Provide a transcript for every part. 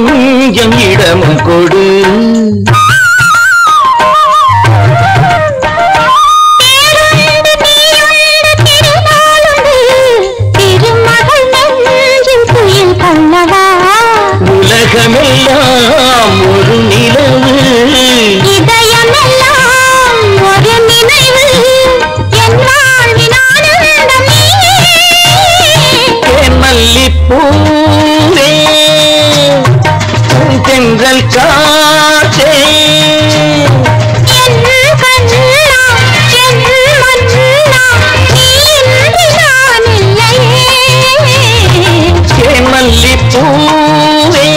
கொஞ்சம் இடமும் கொடு. உலகமெல்லாம் ஒரு நிலவு, இதயமெல்லாம் ஒரு நினைவு, என் வாழ்வின் ஆனந்தம் நீயே. மல்லிப்பூவே தென்றல் காற்றே, என் கண்ணா என் மன்னா, நீ இன்றி நான் இல்லையே. மல்லிப்பூவே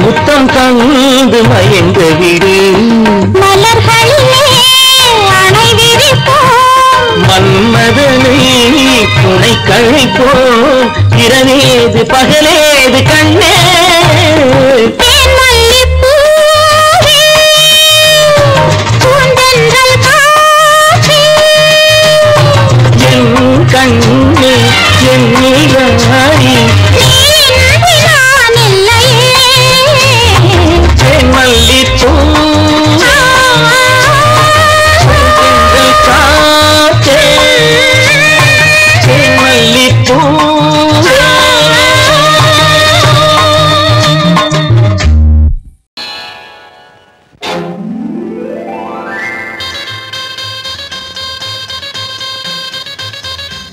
முத்தம் தந்து மயங்க விடு. மலர்களிலே அணை விரிப்போம், மன்மதனை துணை கழிப்போம். இரவேது பகலேது கண்ணே, என் கண்ணே என் நீராடி மல்லிப்பூ காற்றே, மல்லிப்பூ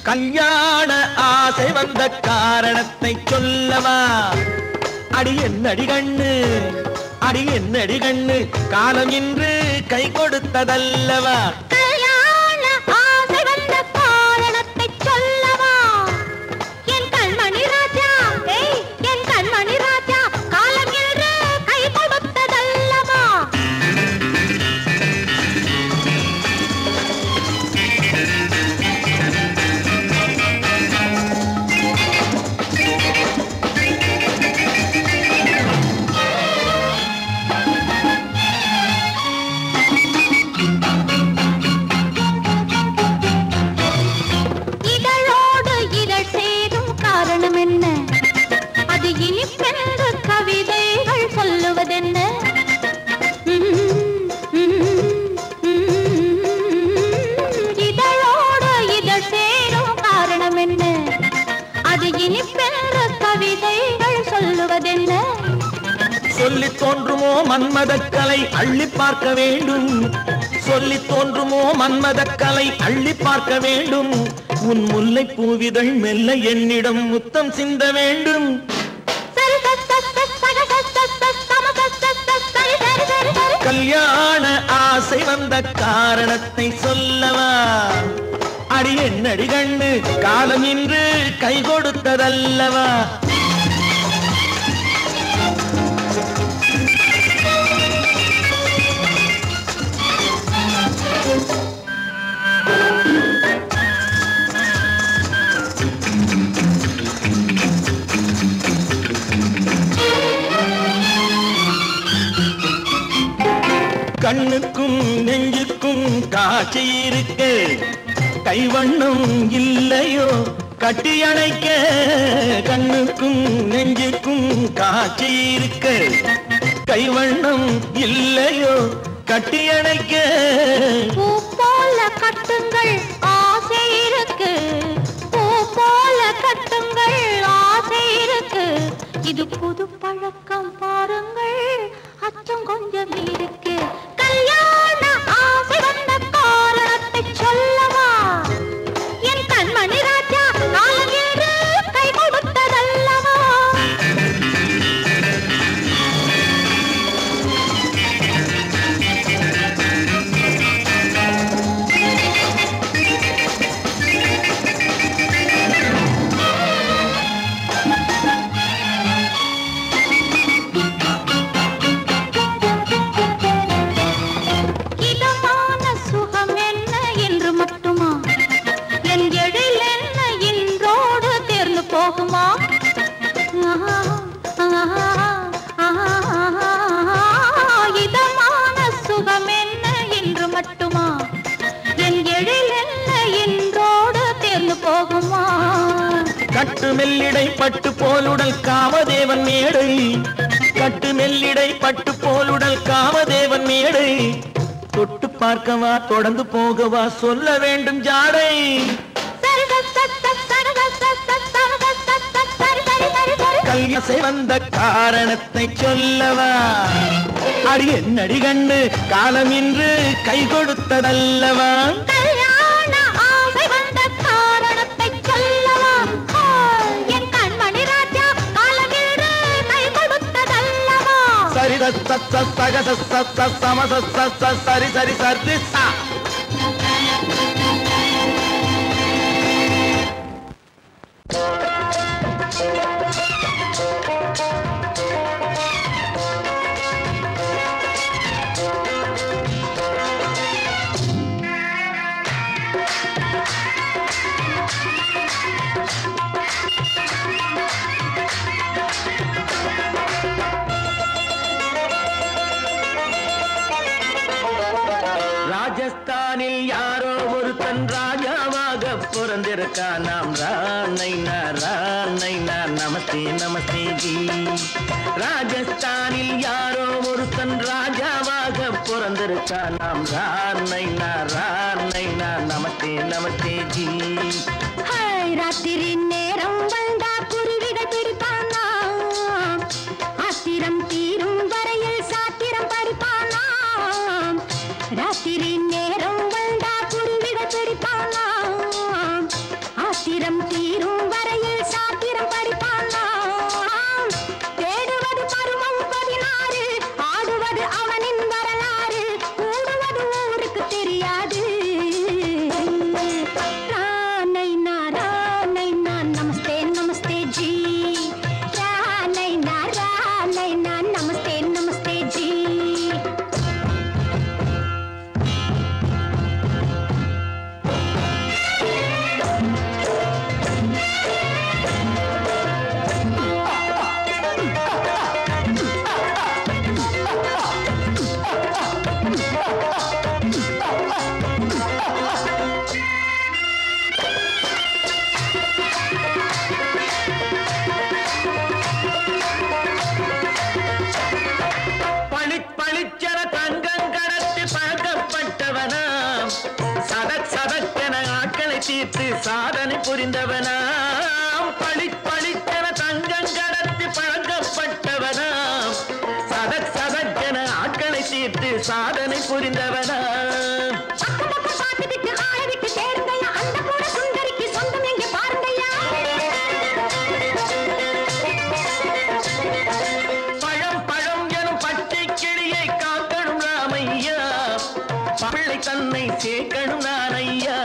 கல்யாண ஆசை வந்த காரணத்தை சொல்லவா? அடி என்னடி கண்ணு, அடி என்னடி கண்ணு, காலம் இன்று கை கொடுத்ததல்லவா? கல்யாண ஆசை வந்த காரணத்தை சொல்லவா? என் கண்மணி ராஜா, என் கண்மணி ராஜா, காலம் இன்று கை கொடுத்ததல்லவா? சொல்லி தோன்றுமோ மன்மதக்கலை அள்ளி பார்க்க வேண்டும், சொல்லி தோன்றுமோ மன்மதக்கலை அள்ளி பார்க்க வேண்டும். உன் முல்லை பூவிதழ் மெல்ல என்னிடம் முத்தம் சிந்த வேண்டும். கல்யாண ஆசை வந்த காரணத்தை சொல்லவா? அடி என்னடி கண்ணு, காலம் இன்று கை கொடுத்ததல்லவா? கண்ணுக்கும் நெஞ்சுக்கும் காட்சி இருக்கு, கைவண்ணம் இல்லையோ கட்டி அணைக்க. கண்ணுக்கும் நெஞ்சுக்கும் காட்சி இருக்கு, கைவண்ணம் இல்லையோ கட்டி அணைக்க. பூ போல கட்டுங்கள் ஆசை இருக்கு, பூ போல கட்டுங்கள் ஆசை இருக்கு. இது புது பழக்கம் பாருங்கள், அச்சம் கொஞ்சம் இருக்கு. கல்யாண ஆசை வந்த காரணத்தை சொல்லவா? என் கண்மணி ராஜா, காலம் ஏறு கை கொடுத்ததல்லவா? மெல்லிடை பட்டு போலுடல் காமதேவன் மேடை கட்டு மெல்லிடை பட்டு போலுடல் காமதேவன் மேடை தொட்டு பார்க்கவா தொடர்ந்து போகவா சொல்ல வேண்டும் ஜாடை கல்யாசை வந்த காரணத்தை சொல்லவா அடி என்னடி கண்டு காலம் இன்று கை கொடுத்ததல்லவா சரி சரி சரி ராஜஸ்தானில் யாரோ ஒருத்தன் ராஜாவாக பிறந்திருக்கான் நாம் ராணைனா நமஸ்தே நமஸ்தே ஜி ராஜஸ்தானில் யாரோ ஒருத்தன் ராஜாவாக பிறந்திருக்கான் நாம் ராணைனா நமஸ்தே நமஸ்தே ஜி ராத்திரி நேரம் வந்தா குருவிகள் பிடிப்பானா ஆத்திரம் தீரும் வரையில் சாத்திரம் படிப்பானா ராத்திரி நேரம் வந்தா குருவிகள் பிடிப்பானா ஆத்திரம் தீரும் வரையில் சாத்திரம் படிப்பானா தேடுவது பருவம் 16 ஆடுவது அவனின் வரலாறு கூடுவது ஊருக்கு தெரியாது நமஸ்தே நமஸ்தே ஜி நமஸ்தே நமஸ்தே ஜி பளிச்சென தங்கம் கடத்தி பழக்கப்பட்டவனாம் சதக்கென ஆட்களை தீர்த்து சாதனை புரிந்தவனாம் பளிச்சென தங்கம் கடத்தி பழக்கப்பட்டவனாம் சதக்கென ஆட்களை தீர்த்து சாதனை புரிந்தவனாம் தன்னை சேர்க்கணும் நான் ஐயா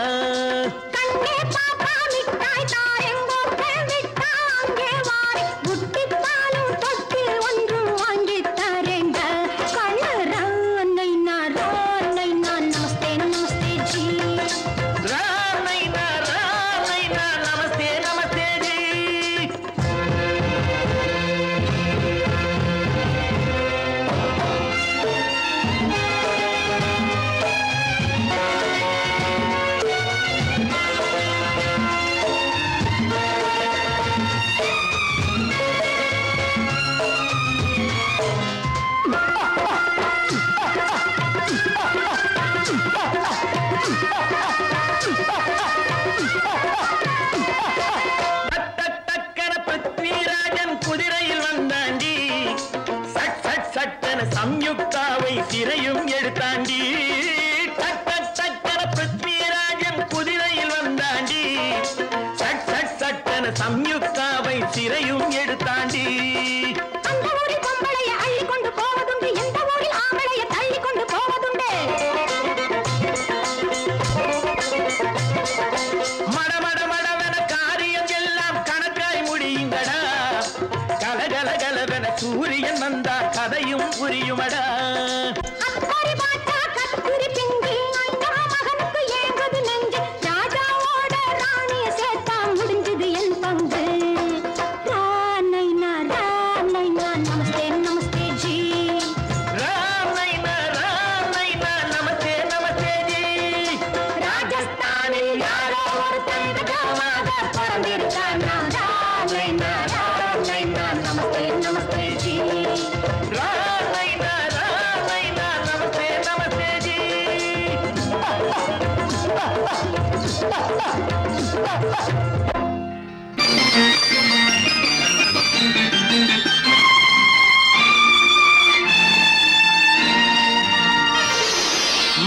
கண்ணே பாப்பா மிட்டாய் தாயங்கோ விட்டாங்கே வாரி புட்டித்தாலும் தொட்டு ஒன்று வாங்கி தரேங்க கண்ணரானை நான் நமஸ்தே நமஸ்தே ஜி ரானை நான் நமஸ்தே நமஸ்தே ஜி குதிரையில் வந்தாண்டி சட்டென சம்யுக்தாவை சிறையும் எடுத்தாண்டி பிருத்விராஜன் குதிரையில் வந்தாண்டி சட்டென சம்யுக்தாவை சிறையும் எடுத்தாண்டி அந்த ஊரில் பொம்பளைய அள்ளி கொண்டு போவதுண்டு எந்த ஊரில் ஆம்பளைய தள்ளி கொண்டு போவதுண்டு மடமடவென காரியம் எல்லாம் கணக்காய் முடியுங்கடா கலகலகலவென சூரியன் வந்தா கதையும் புரியுமடா அக்கறை பாட்டா கத்திரி பிங்கி அந்த மகனுக்கு ஏங்குது நெஞ்சு ராஜாவோட ராணிய சேர்த்தா முடிஞ்சது என் பங்கு ரானை நமஸ்தே நமஸ்தே ஜி ரானை நமஸ்தே நமஸ்தே ஜி ராஜஸ்தானில் யாரோ ஒருத்தன் ராஜாவாக பிறந்திருக்கான்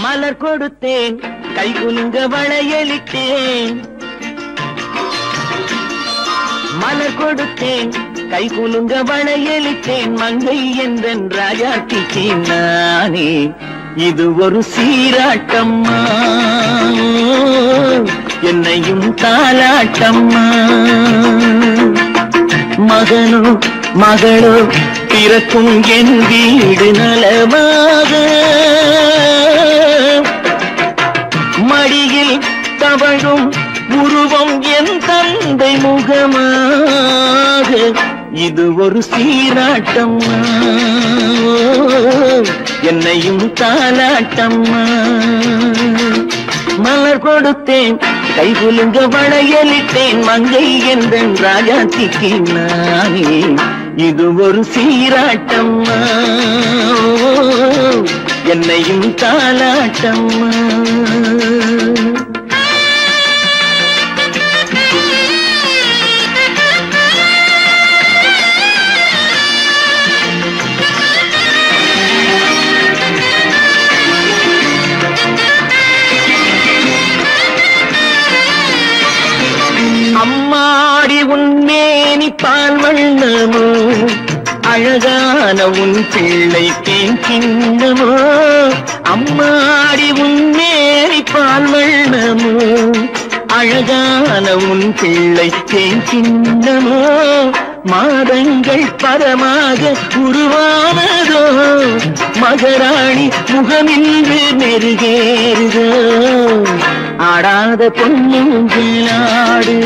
மலர் கொடுத்தேன் கை குலுங்க வளையலிட்டேன் மலர் கொடுத்தேன் கை குலுங்க வளையலிட்டேன் மங்கை என்றன் ராஜாத்திக்கு நானே இது ஒரு சீராட்டம்மா என்னையும் தாலாட்டம்மா மகனோ மகளோ பிறக்கும் என் வீடு நலமாக மடியில் தவழும் உருவம் என் தந்தை முகமாக இது ஒரு சீராட்டம்மா என்னையும் தாலாட்டம்மா மலர் கொடுத்தேன் கை குலுங்க வளையலிட்டேன் மங்கை என்றன் ராஜாத்திக்கு நானே இது ஒரு சீராட்டம்மா என்னையும் தாலாட்டம்மா அம்மாடி உன்மேனி பால் வண்ணமோ அழகான உன் பிள்ளை தேன் கிண்ணமோ அம்மாடி உன்மேனி பால் வண்ணமோ அழகான உன் பிள்ளை தேன் கிண்ணமோ மாதங்கள் பரமாக உருவானதோ மகராணி முகமின்று நெருகேறுதோ ஆடாத பொன்னுங்களாடு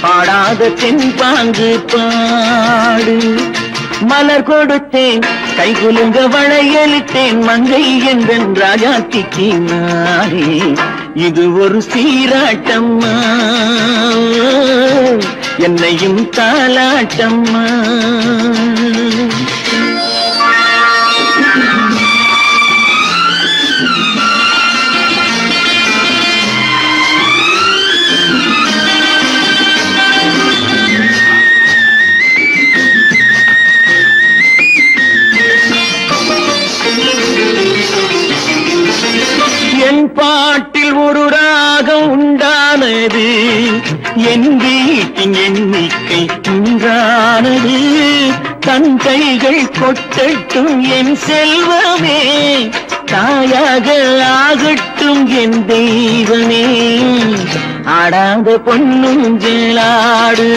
பாடாத தென்பாங்கு பாடு மலர் கொடுத்தேன் கை குலுங்க வளையலிட்டேன் மங்கை என்றன் ராஜாத்திக்கு நானே இது ஒரு சீராட்டம்மா என்னையும் தாலாட்டம்மா என் பாட்டில் ஒரு ராகம் உண்டானது என் வீட்டின் எண்ணிக்கை உண்டானது தன் கைகள் கொட்டட்டும் என் செல்வமே தாயாக ஆகட்டும் என் தெய்வமே ஆடாத பொன்னுஞ்சலாடு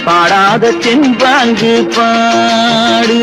பாடாத தென்பாங்கு பாடு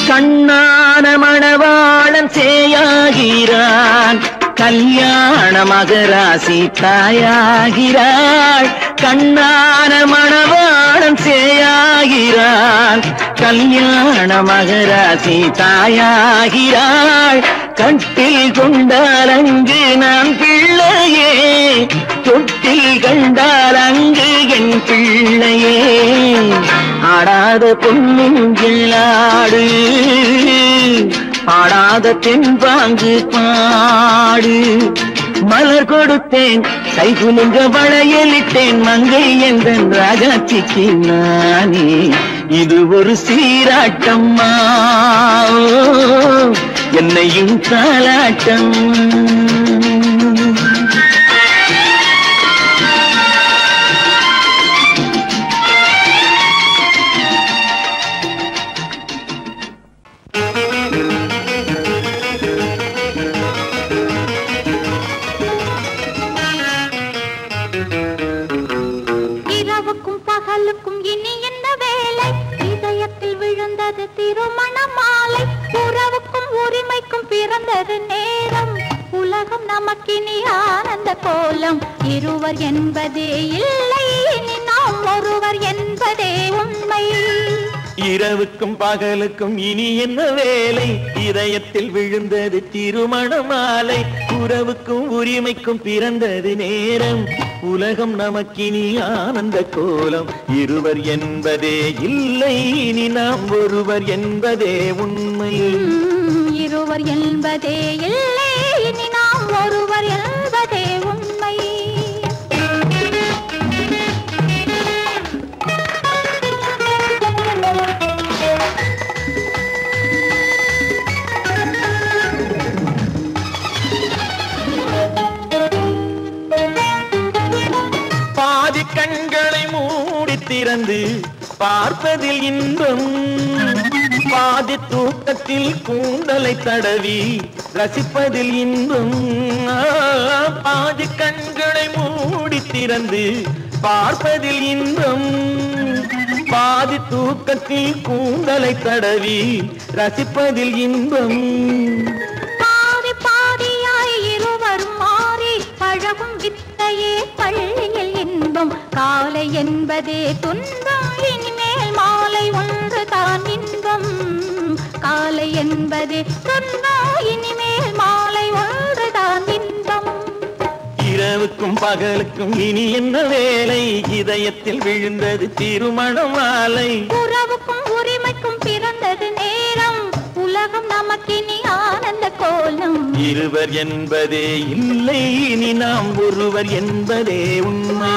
கண்ணான மணவாளன் சேயாகிறான் கல்யாண மகராசி தாயாகிறாள் கண்ணான மணவாளன் சேயாகிறான் கல்யாண மகராசி தாயாகிறாள் கட்டில் கொண்டால் அங்கு நான் பிள்ளையே தொட்டில் கண்டால் அங்கு என் பிள்ளையே ஆடாத பொன்னுங்களாடு பாடாத தென்பாங்கு பாடு மலர் கொடுத்தேன் கை குலுங்க வளையலிட்டேன் மங்கை என்றன் ராஜாத்திக்கு நானே இது ஒரு சீராட்டம்மா என்னையும் தாலாட்டம் திருமண மாலை உறவுக்கும் உரிமைக்கும் பிறந்தது நேரம் உலகம் நமக்கினி ஆனந்த கோலம் இருவர் என்பதே இல்லை இனி நாம் நாம் ஒருவர் என்பதே உண்மை. இரவுக்கும் பகலுக்கும் இனி என்ன வேலை? இதயத்தில் விழுந்தது திருமண மாலை. உறவுக்கும் உரிமைக்கும் பிறந்தது நேரம். உலகம் நமக்கினி ஆனந்த கோலம். இருவர் என்பதே இல்லை, இனி நாம் ஒருவர் என்பதே உண்மை. இருவர் என்பதே இல்லை, இனி நாம் ஒருவர் என்பதே உண்மை. பாதி கண்களை மூடி திறந்து பார்ப்பதில் இன்பம். பாதி தூக்கத்தில் கூந்தலை தடவி ரசிப்பதில் இன்பம். பாதி கண்களை மூடி திறந்து பார்ப்பதில் இன்பம். பாதி தூக்கத்தில் கூந்தலை தடவி ரசிப்பதில் இன்பம். பாதி பாதியாய் இருவர் மாறி பழகும் வித்தையே பள்ளியில் இன்பம். காலை என்பதே துன்பம், இனிமேல் மாலை ஒன்று தான் இன்பம். காலை என்பதே துன்பம், இனிமேல் மாலை ஒன்று தான் இன்பம். இரவுக்கும் பகலுக்கும் இனி என்ன வேலை? இதயத்தில் விழுந்தது திருமண மாலை. உறவுக்கும் உரிமைக்கும் பிறந்தது நேரம். உலகம் நமக்கினி ஆனந்த கோலம். இருவர் என்பதே இல்லை, இனி நாம் ஒருவர் என்பதே உண்மை.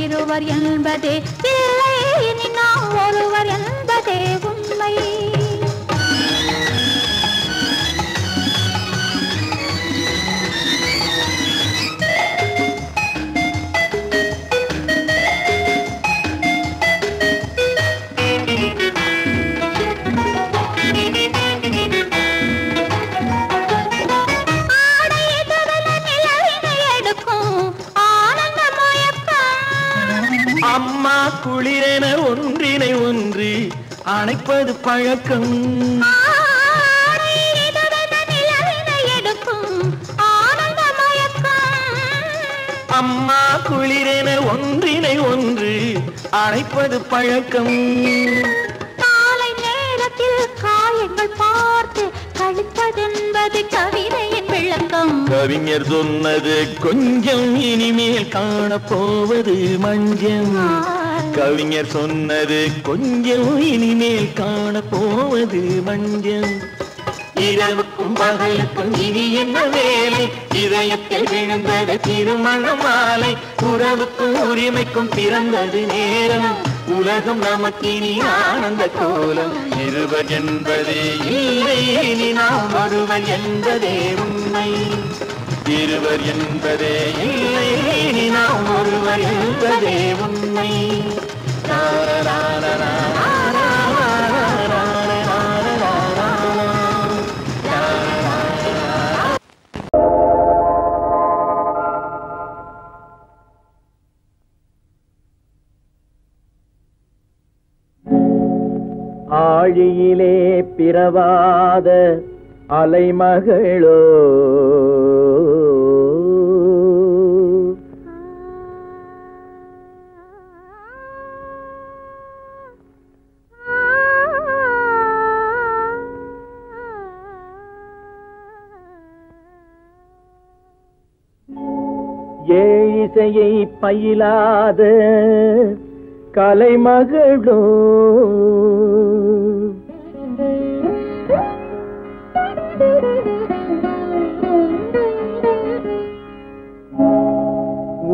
இருவர் என்பதே இல்லை, இனி நாம் ஒருவர் என்பதே உண்மை. அம்மா குளிரென ஒன்றினை ஒன்று அணைப்பது பழக்கம். அம்மா குளிரென ஒன்றினை ஒன்று அணைப்பது பழக்கம். காலை நேரத்தில் காயங்கள் பார்த்து கழிப்பதென்பது கவிதையின் விளக்கம். கவிஞர் சொன்னது கொஞ்சம், இனிமேல் காணப்போவது மஞ்சம். கவிஞர் சொன்னது கொஞ்சம், இனிமேல் காணப்போவது மஞ்சம். இரவுக்கும் பகலுக்கும் இனி என்ன வேலை? இதயத்தில் விழுந்தது திருமண மாலை. உறவுக்கும் உரிமைக்கும் பிறந்தது நேரம். உலகம் நமக்கினி ஆனந்த கோலம். இருவர் என்பதே இல்லை, இனி நாம் ஒருவர் என்பதே உண்மை. இருவர் என்பதே இல்லை, இனி நாம் ஒருவர் என்பதே உண்மை. ஆழியிலே பிறவாத அலைமகளோ, ஏழிசையை பயிலாத கலைமகளோ,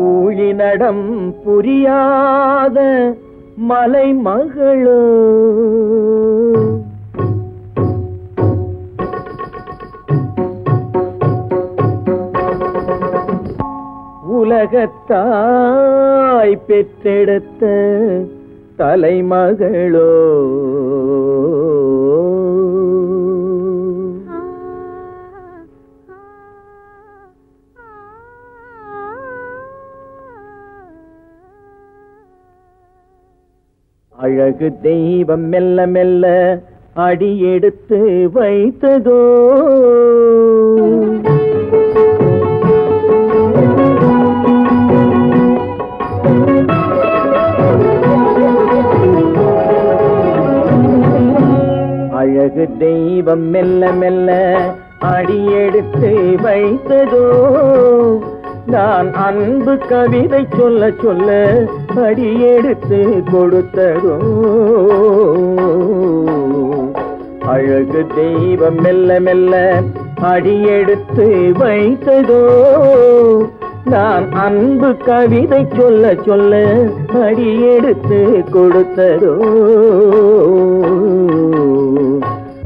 ஊழிநடம் புரியாத மலைமகளோ, உலகத்தாய் பெற்றெடுத்த தலைமகளோ, அழகு தெய்வம் மெல்ல மெல்ல அடியெடுத்து வைத்ததோ, தெய்வம் மெல்ல மெல்ல அடியெடுத்து வைத்ததோ நான் அன்பு கவிதை சொல்ல சொல்ல அடியெடுத்து கொடுத்ததோ அழகு தெய்வம் மெல்ல மெல்ல அடியெடுத்து வைத்ததோ நான் அன்பு கவிதை சொல்ல சொல்ல அடியெடுத்து கொடுத்ததோ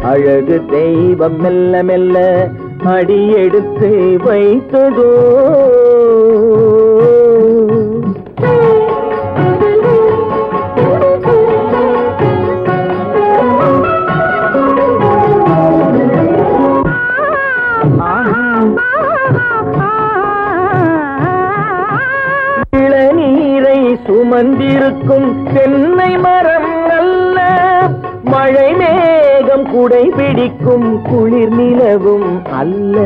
அழகு தெய்வம் மெல்ல மெல்ல அடியெடுத்து வைத்ததோ இளநீரை சுமந்திருக்கும் தென்னை மரம் நல்ல மழை மேகம் குடை பிடிக்கும் குளிர் நிலவும் அல்ல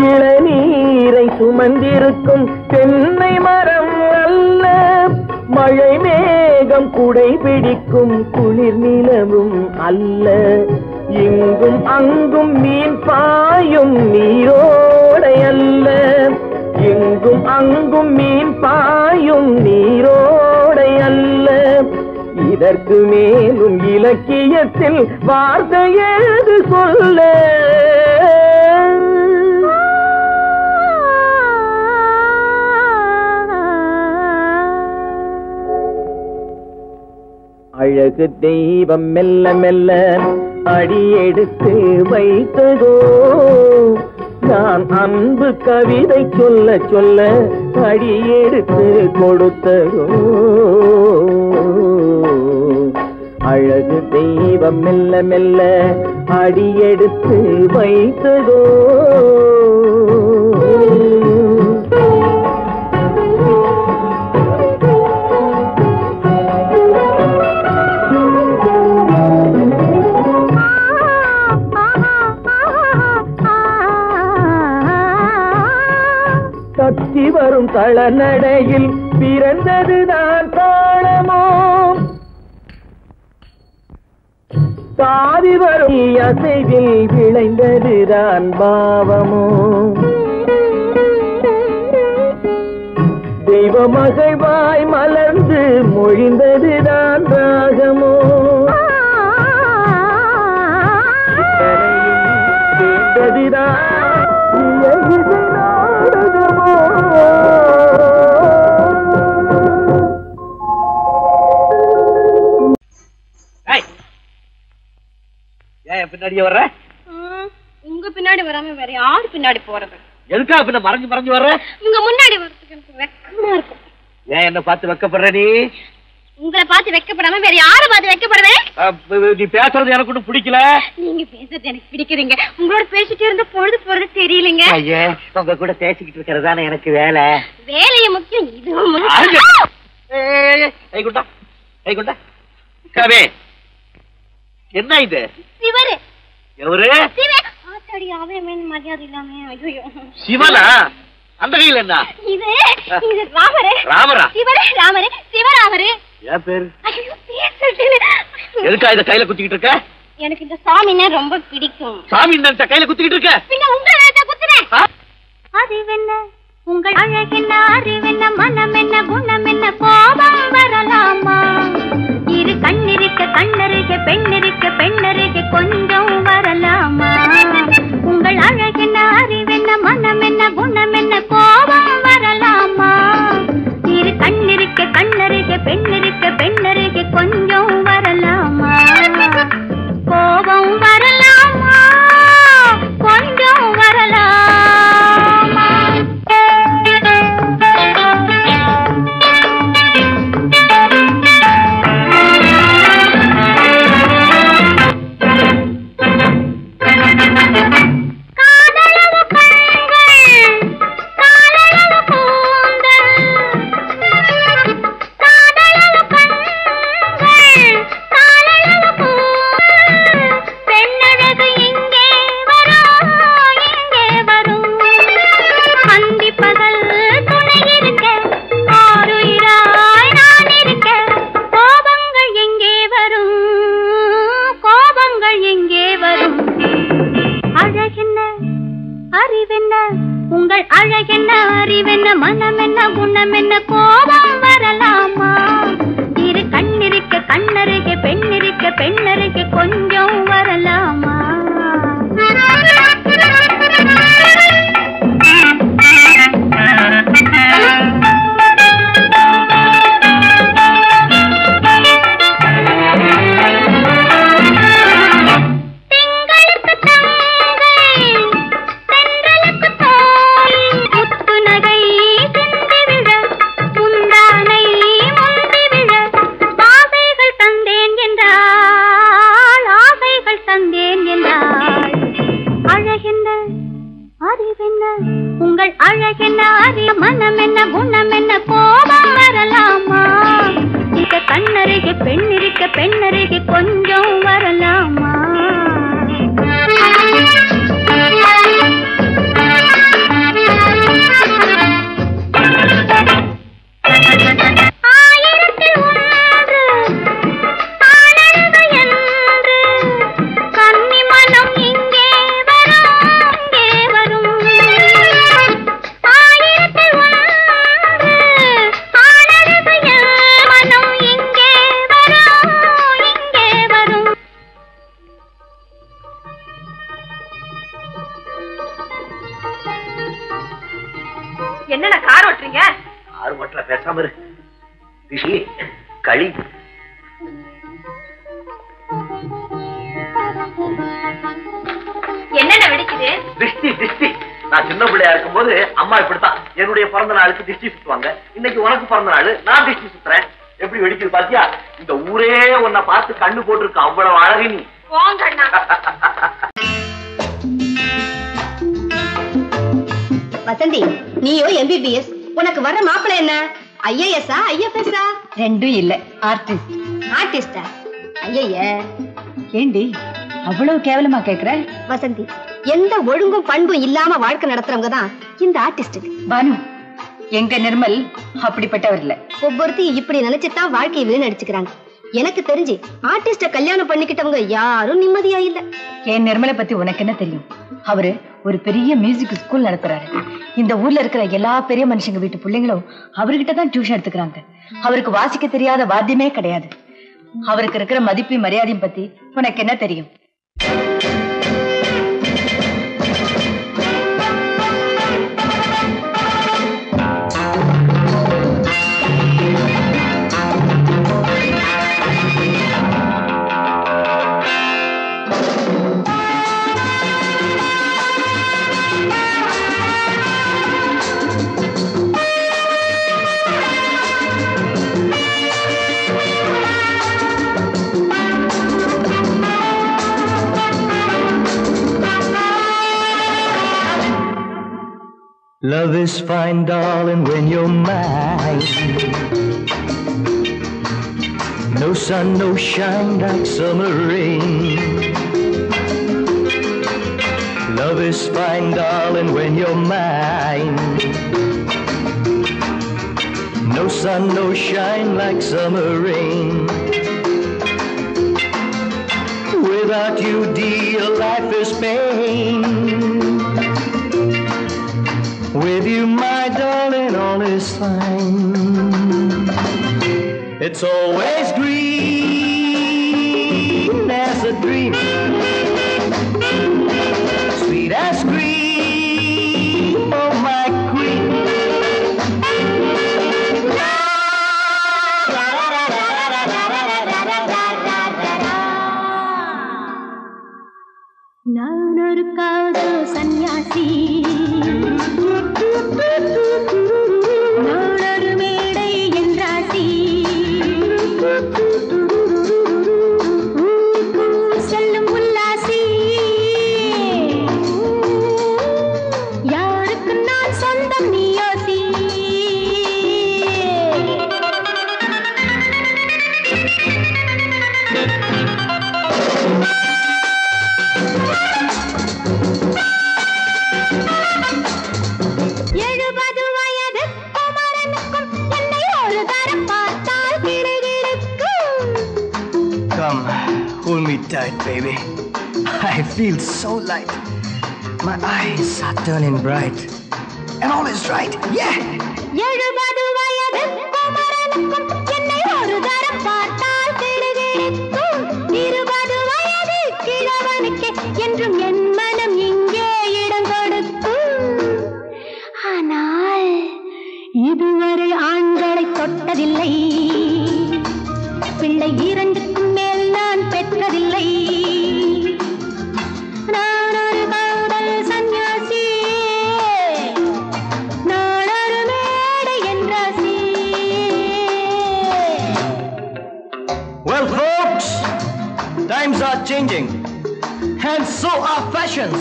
இளநீரை சுமந்திருக்கும் தென்னை மரம் அல்ல மழை மேகம் குடை பிடிக்கும் குளிர் நிலவும் அல்ல இங்கும் அங்கும் மீன் பாயும் நீரோடை அல்ல எங்கும் அங்கும் மீன் பாயும் நீரோடை அல்ல இதற்கு மேலும் இலக்கியத்தில் வார்த்தை ஏது சொல்ல அழகு தெய்வம் மெல்ல மெல்ல அடியெடுத்து வைத்ததோ நான் அன்பு கவிதை சொல்ல சொல்ல அடியெடுத்து கொடுத்ததோ அழகு தெய்வம் மெல்ல மெல்ல அடியெடுத்து வைத்ததோ தத்தி வரும் தளநடையில் பிறந்ததுதான் தாளமோ தாவி வரும் அசைவில் விளைந்ததுதான் பாவமோ தெய்வ மகிழ்வாய் மலர்ந்து மொழிந்ததுதான் ராகமோ கேட்டதுதான் பின்னாடியே வர்ற உங்க பின்னாடி வராம வேற யாரு பின்னாடி போறது எதுக்கா பின்ன மறைஞ்சு மறைஞ்சு வர்ற உங்க முன்னாடி வரதுக்கு எனக்கு வெக்கமா இருக்கும் ஏன் என்ன பார்த்து வெக்கப்படுற நீ உங்களை பார்த்து வெக்கப்படாம வேற யாரை பார்த்து வெக்கப்படுவேன் நீ பேசுறது எனக்கு ஒன்றும் பிடிக்கல நீங்க பேசுறது எனக்கு பிடிக்குதுங்க உங்களோட பேசிட்டே இருந்த பொழுது போறது தெரியலங்க ஐயா உங்க கூட பேசிக்கிட்டு இருக்கிறதானே எனக்கு வேலை வேலைய முக்கியம் இதுவும் ஐகுண்டா கவே என்ன இது சிவரு எவரு ஆத்தாடி அவன் மரியாதை இல்லாம ஐயோ சிவனா அந்த கையில் என்ன இது இது ராமரு ராமரா சிவரு ராமரு சிவராமரு ஏன் பேரு ஐயோ பேசுறேன் எதுக்கா இத கையில குத்திக்கிட்டு இருக்க எனக்கு இந்த சாமினா ரொம்ப பிடிக்கும் சாமி நினைச்ச கையில குத்திக்கிட்டு இருக்க பின்ன உங்களை நினைச்சா குத்துறேன் அறிவென்ன உங்கள் அழகென்ன அறிவென்ன மனம் என்ன குணம் என்ன கோபம் வரலாமா இரு கண்ணிருக்க கண்ணருக பெண்ணருக்க பெண்ணருக கொஞ்சம் வரலாமா உங்கள் அழகென்ன அறிவென்ன மனம் என்ன குணம் என்ன கோபம் வரலாமா இரு கண்ணிருக்க கண்ணருக பெண்ணருக்க பெண்ணருக கொஞ்சம் வரலாமா கோபம் வரலாமா கொஞ்சம் வரலாமா மனம் என்ன குணம் என்ன கோபம் வரலாமா இரு கண்ணிருக்க கண்ணருகே பெண்ணிருக்க பெண்ணருகே கொஞ்சம் வரலாமா உங்கள் அழகென்ன அறிய மனம் என்ன குணம் என்ன கோபம் வரலாமா இத கண்ணருகே பெண்ணிருக்க பெண்ணருகே கொஞ்சம் வரலாமா என்னென்ன கார் ஓட்டுறீங்க? கார் ஓட்டல, பேசாம இரு. திஷி, களி. என்னென்ன வெடிக்குது? திஷ்டி திஷ்டி. நான் சின்ன பிள்ளையா இருக்கும் போது அம்மா இப்படித்தான் என்னுடைய பிறந்த நாளுக்கு திஷ்டி சுத்துவாங்க. இன்னைக்கு உனக்கு பிறந்த நாள், நான் திஷ்டி சுத்துறேன். எப்படி வெடிக்குது பாத்தியா? இந்த ஊரே உன்னை பார்த்து கண்ணு போட்டிருக்கு, அவ்வளவு அழகு நீ. போங்கண்ணா. வசந்தி, நீயோ MBBS, உனக்கு வர்ற மாப்பிள்ளை என்ன? IAS-ஆ IFS-ஆ? ரெண்டும் இல்ல, ஆர்டிஸ்ட். ஆர்டிஸ்டா? ஐய, ஏண்டி அவ்வளவு கேவலமா கேக்குற? வசந்தி, எந்த ஒழுங்கும் பண்பும் இல்லாம வாழ்க்கை நடத்துறவங்க தான் இந்த ஆர்டிஸ்ட். பானு, எங்க நிர்மல் அப்படிப்பட்டவர் இல்ல. ஒவ்வொருத்தையும் இப்படி நினைச்சுதான் வாழ்க்கையை வீணடிச்சுக்கிறாங்க. எனக்கு தெரிஞ்சு ஆர்டிஸ்ட கல்யாணம் பண்ணிக்கிட்டவங்க யாரும் நிம்மதியா இல்ல. என் நிர்மலை பத்தி உனக்கு என்ன தெரியும்? அவரு ஒரு பெரிய மியூசிக் ஸ்கூல் நடத்துறாரு. இந்த ஊர்ல இருக்கிற எல்லா பெரிய மனுஷங்க வீட்டு பிள்ளைங்களும் அவர்கிட்ட தான் டியூஷன் எடுத்துக்கிறாங்க. அவருக்கு வாசிக்க தெரியாத வாத்தியமே கிடையாது. அவருக்கு இருக்கிற மதிப்பு மரியாதையும் பத்தி உனக்கு என்ன தெரியும்? Love is fine, darling, when you're mine. No sun, no shine like summer rain. Love is fine, darling, when you're mine. No sun, no shine like summer rain. Without you, dear, life is pain. With you, my darling, all is fine. It's always green as a dream, sweet as cream, oh my queen. நான் ஒரு காதல் சன்னியாசி, நானொரு மேடை என்றாசி, செல்லும் உல்லாசி, யாருக்கு நான் சொந்தம் நீ யோசி. Come, hold me tight, baby. I feel so light. My eyes are turning bright. and all is right. Yeah. 70 வயது குமரனுக்கும் என்னை ஒரு தரம் பார்த்தால் கிடுகிடுக்கும். 20 வயது கிழவனுக்கு என்றும் என் மனம் இங்கே இடம் கொடுக்கும். ஆனால் இதுவரை ஆண்களை தொட்டதில்லை, பிள்ளை 2க்கும் மேல் நான் பெற்றதில்லை. நான் ஒரு காதல் சன்னியாசி, நான் ஒரு மேடை என்றாசி. Well, folks, times are changing, and so are fashions.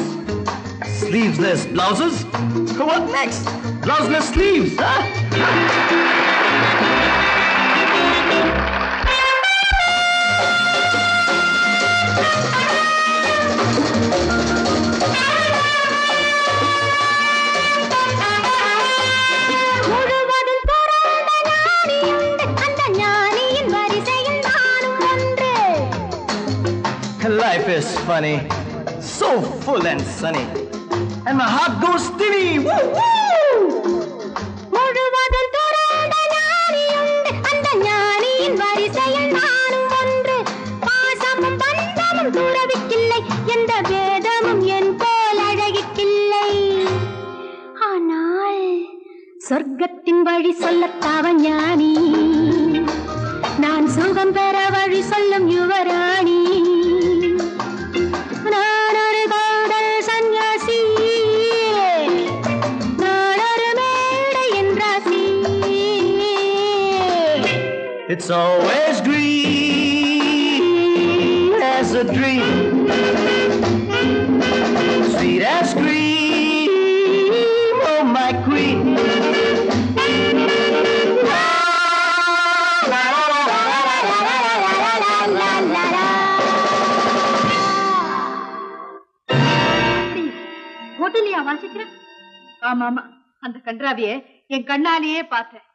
Sleeveless blouses? What next? Blouseless sleeves, huh? முழுவதும் பிறந்த ஞானியுண்டு, அந்த ஞானியின் வரிசையில் நானும் ஒன்று. Life is funny, so full and sunny, and my heart goes steady. Woo woo! முழுவதும் பிறந்த ஞானியுண்டு, அந்த ஞானியின் வரிசையில் நானும் ஒன்று. பாசமும் பந்தமும் துறவிக்கில்லை, எந்த வேதமும் என் போல் அழகிக்கில்லை. ஆனால் சொர்க்கத்தின் வழி சொல்லத்தாவன் ஞானி, நான் சுகம் பெற வழி சொல்லும் யுவராணி. நான் ஒரு காதல் சன்னியாசி, நான் ஒரு மேடை என்றாசி. It's always green as a dream, sweet as cream, oh my queen. ஹோட்டலியா வாசிக்கிற? ஆமா ஆமா, அந்த கன்றாவிய என் கண்ணாலேயே பார்த்தேன்.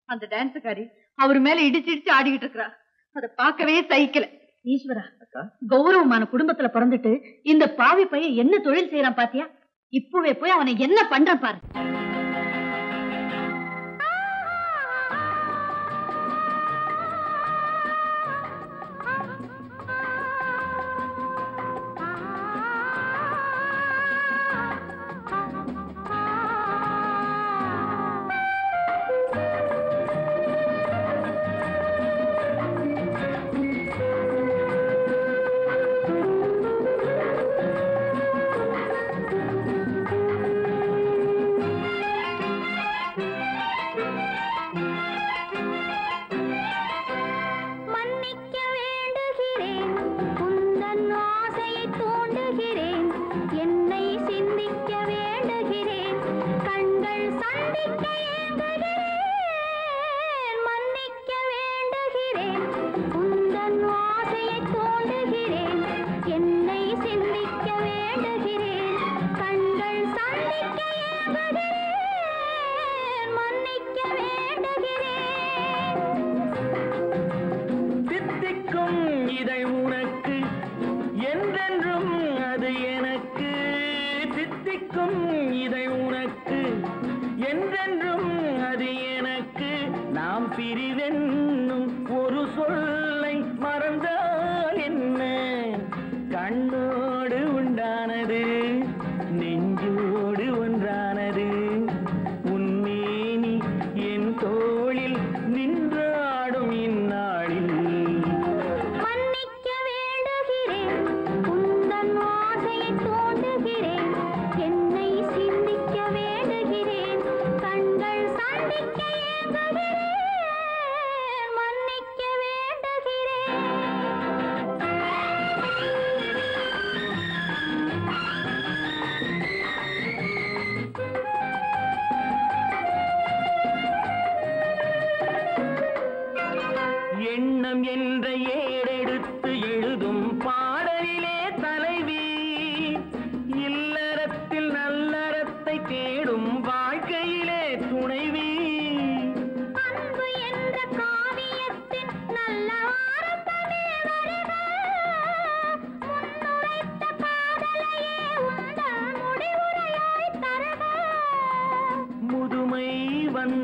அந்த டான்ஸுக்காரி அவர் மேல இடிச்சு ஆடிக்கிட்டு இருக்கிறா. அதை பார்க்கவே சகிக்கல. ஈஸ்வரா, கௌரவமான குடும்பத்துல பிறந்துட்டு இந்த பாவி பையன் என்ன தொழில் செய்யறான் பாத்தியா? இப்பவே போய் அவனை என்ன பண்றான் பாரு.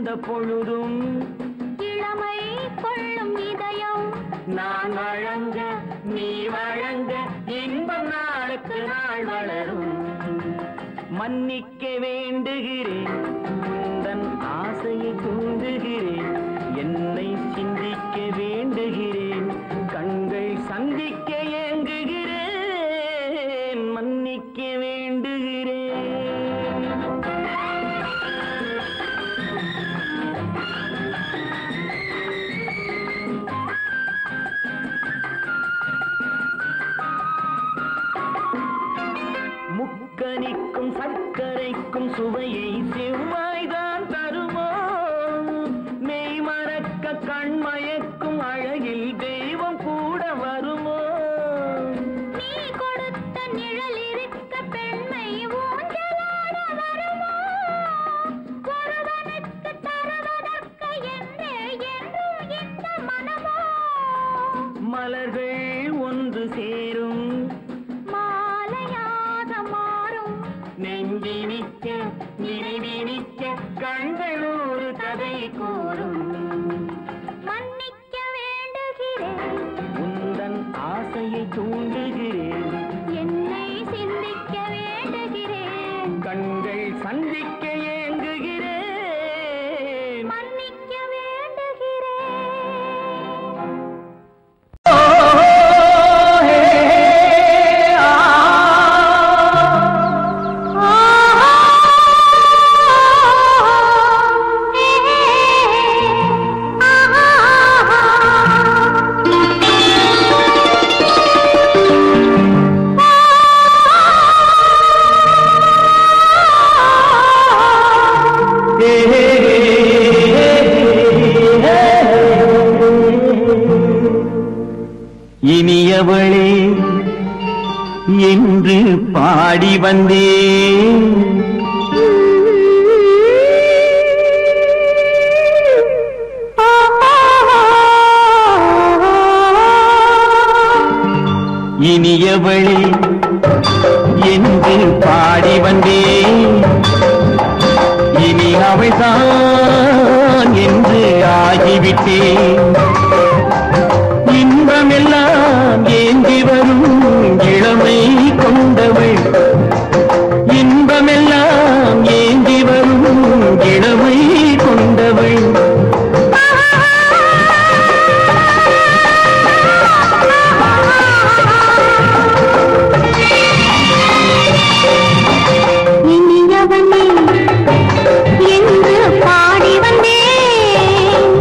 வந்த பொழுதும் இளமை கொள்ளும் இதயம் நான் வழங்க நீ வழங்க இன்பம் நாளுக்கு நாள் வளரும். மன்னிக்க வேண்டுகிறேன், உந்தன் ஆசையை தூண்டுகிறேன், என்னை சிந்திக்க வேண்டுகிறேன், கண்கள் சந்திக்க ஏங்குகிறேன், மன்னிக்க வேண்டுகிறேன். முக்கனிக்கும் சர்க்கரைக்கும் சுவையை செவ்வாய்தான் தருமோ, மெய் மறக்க கண்மயக்கும் அழகில் தெய்வம் கூட வருமோ. நீ கொடுத்த நிழல் இருக்க பெண்மை ஊஞ்சலாட வருமோ, ஒருவனுக்கு தருவதற்கு என்றே என்றும் இந்த மனமோ. மலர்கள் ஒன்று சேரும் மாலையாக மாறும் நெஞ்சினிக்க நினைவினிக்க கண்கள் ஒரு கதை கூறும். மன்னிக்க வேண்டுகிறேன், உந்தன் ஆசையை தூண்டுகிறேன், என்னை சிந்திக்க வேண்டுகிறேன், கண்கள் சந்திக்க ஏங்குகிறேன், மன்னிக்க வேண்டுகிறேன். இனியவளே என்று பாடி வந்தேன், இனியவளே என்று பாடி வந்தேன், இனி அவள்தான் என்று ஆகிவிட்டேன். இன்பமெல்லாம் ஏந்தி வரும் இளமை கொண்டவள், இன்பமெல்லாம் ஏந்தி வரும் இளமை கொண்டவள். இனியவனே என்று பாடி வந்தேன்,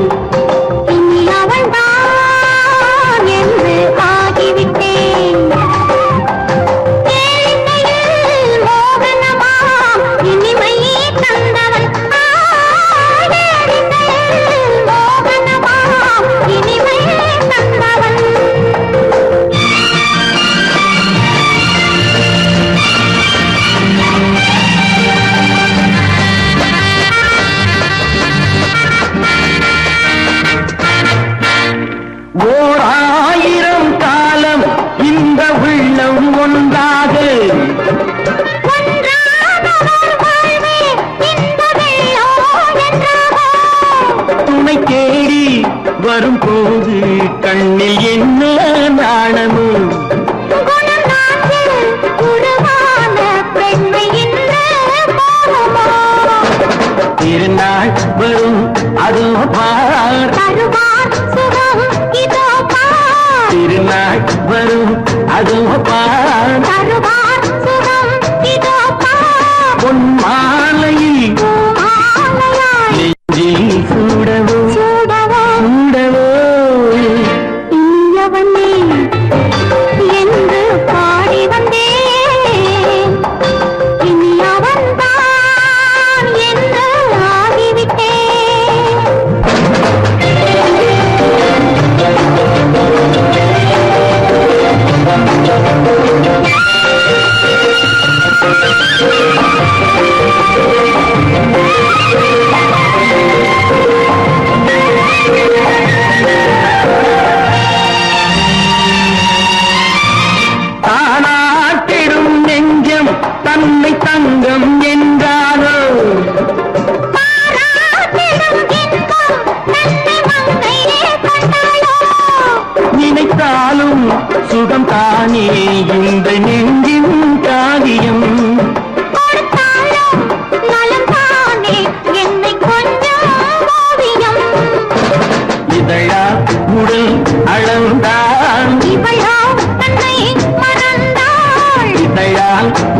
இனி அவள்தான் என்று ஆகிவிட்டேன். கேளிக்கையில் மோகனமா இனிமை தந்தவன், கேளிக்கையில் மோகனமா இனிமை தந்தவன். ஓர் ஆயிரம் காலம் இந்த உள்ளம் ஒன்றாக துணை தேடி வரும்போது கண்ணில் என்ன நாணமும், திருநாள் வரும் அதோ பார், திருநாள் வரும் அதோ பார், பொன் மாலையில் நெஞ்சில் சூடவோ சூடவோ. இனியவனே என்று பாடி வந்தேன், இனி அவன்தான் என்று ஆகிவிட்டேன். Thank you. சுகம் தானே இந்த நெஞ்சின் காரியம். இதழா உடல் அளந்தாள் இதழால்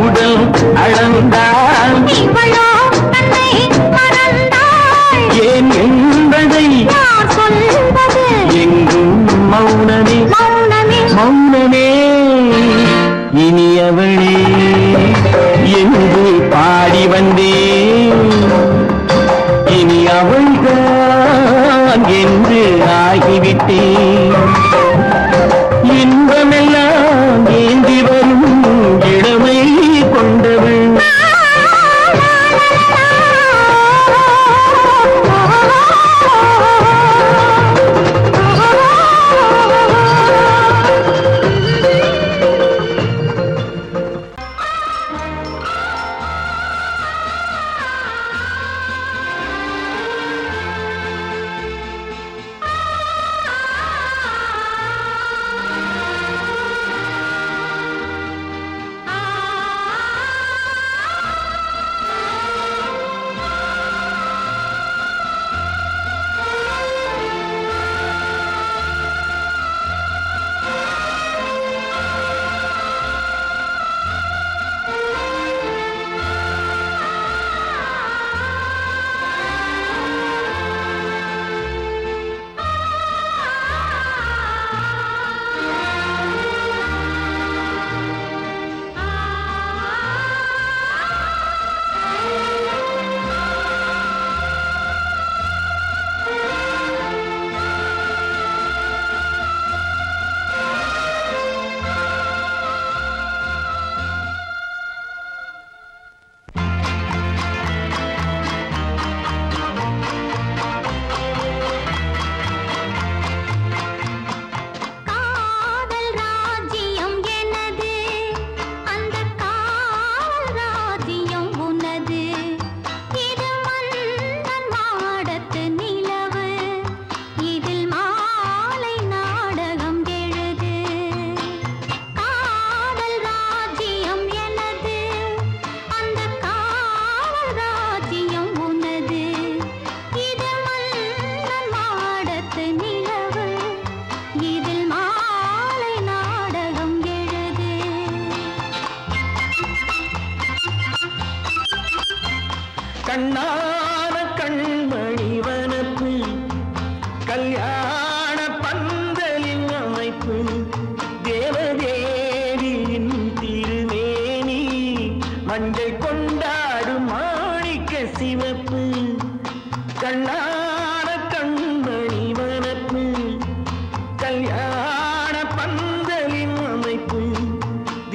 உடல் அளந்தாள் ஏன் என்பதை எங்கும் மௌனமே மௌனமே. இனியவளே என்று பாடி வந்தேன், இனி அவள்தான் என்று ஆகிவிட்டேன். இன்பமெல்லாம் ஏந்தி வரும் இளமை கொண்டவள். கண்ணான கண்மணி வனப்பு கல்யாண பந்தலின் அமைப்பு தேவதேவியின் திருமேனி மஞ்சள் கொண்டாடும் மாணிக்க சிவப்பு. கண்ணான கண்மணி வனப்பு கல்யாண பந்தலின் அமைப்பு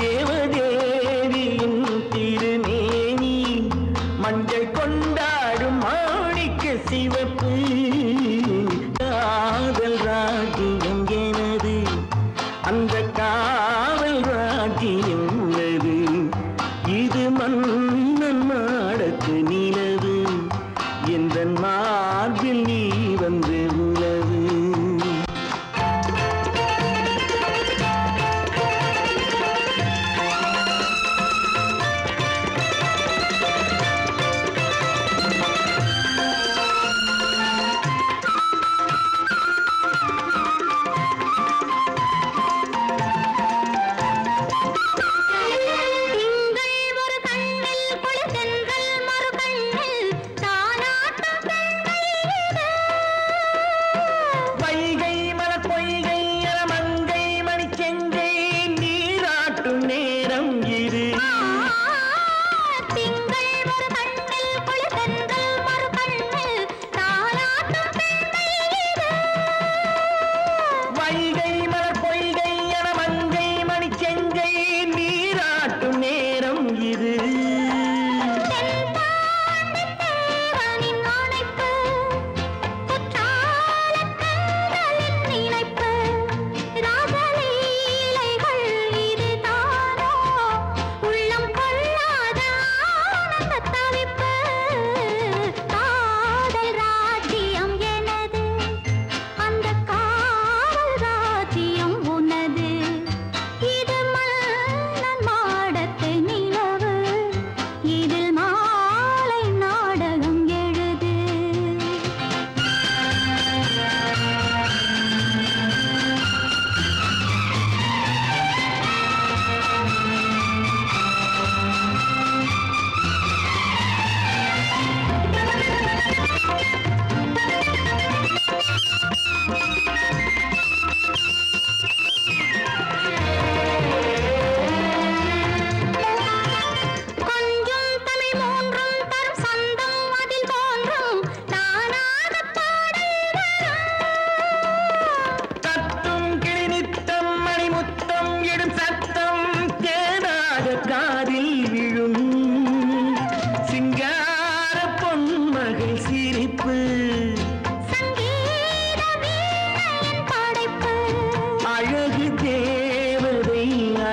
தேவதேவியின் திருமேனி மஞ்சள் கொண்டாடும் மாணிக்க சிவப்பு. காதல் ராஜ்யம் எனது, அந்த காவல் ராஜ்யம் உள்ளது. இது மன்னன் நாடத்து நிலவு, எந்த மார்பில் நீ வந்து உலவு.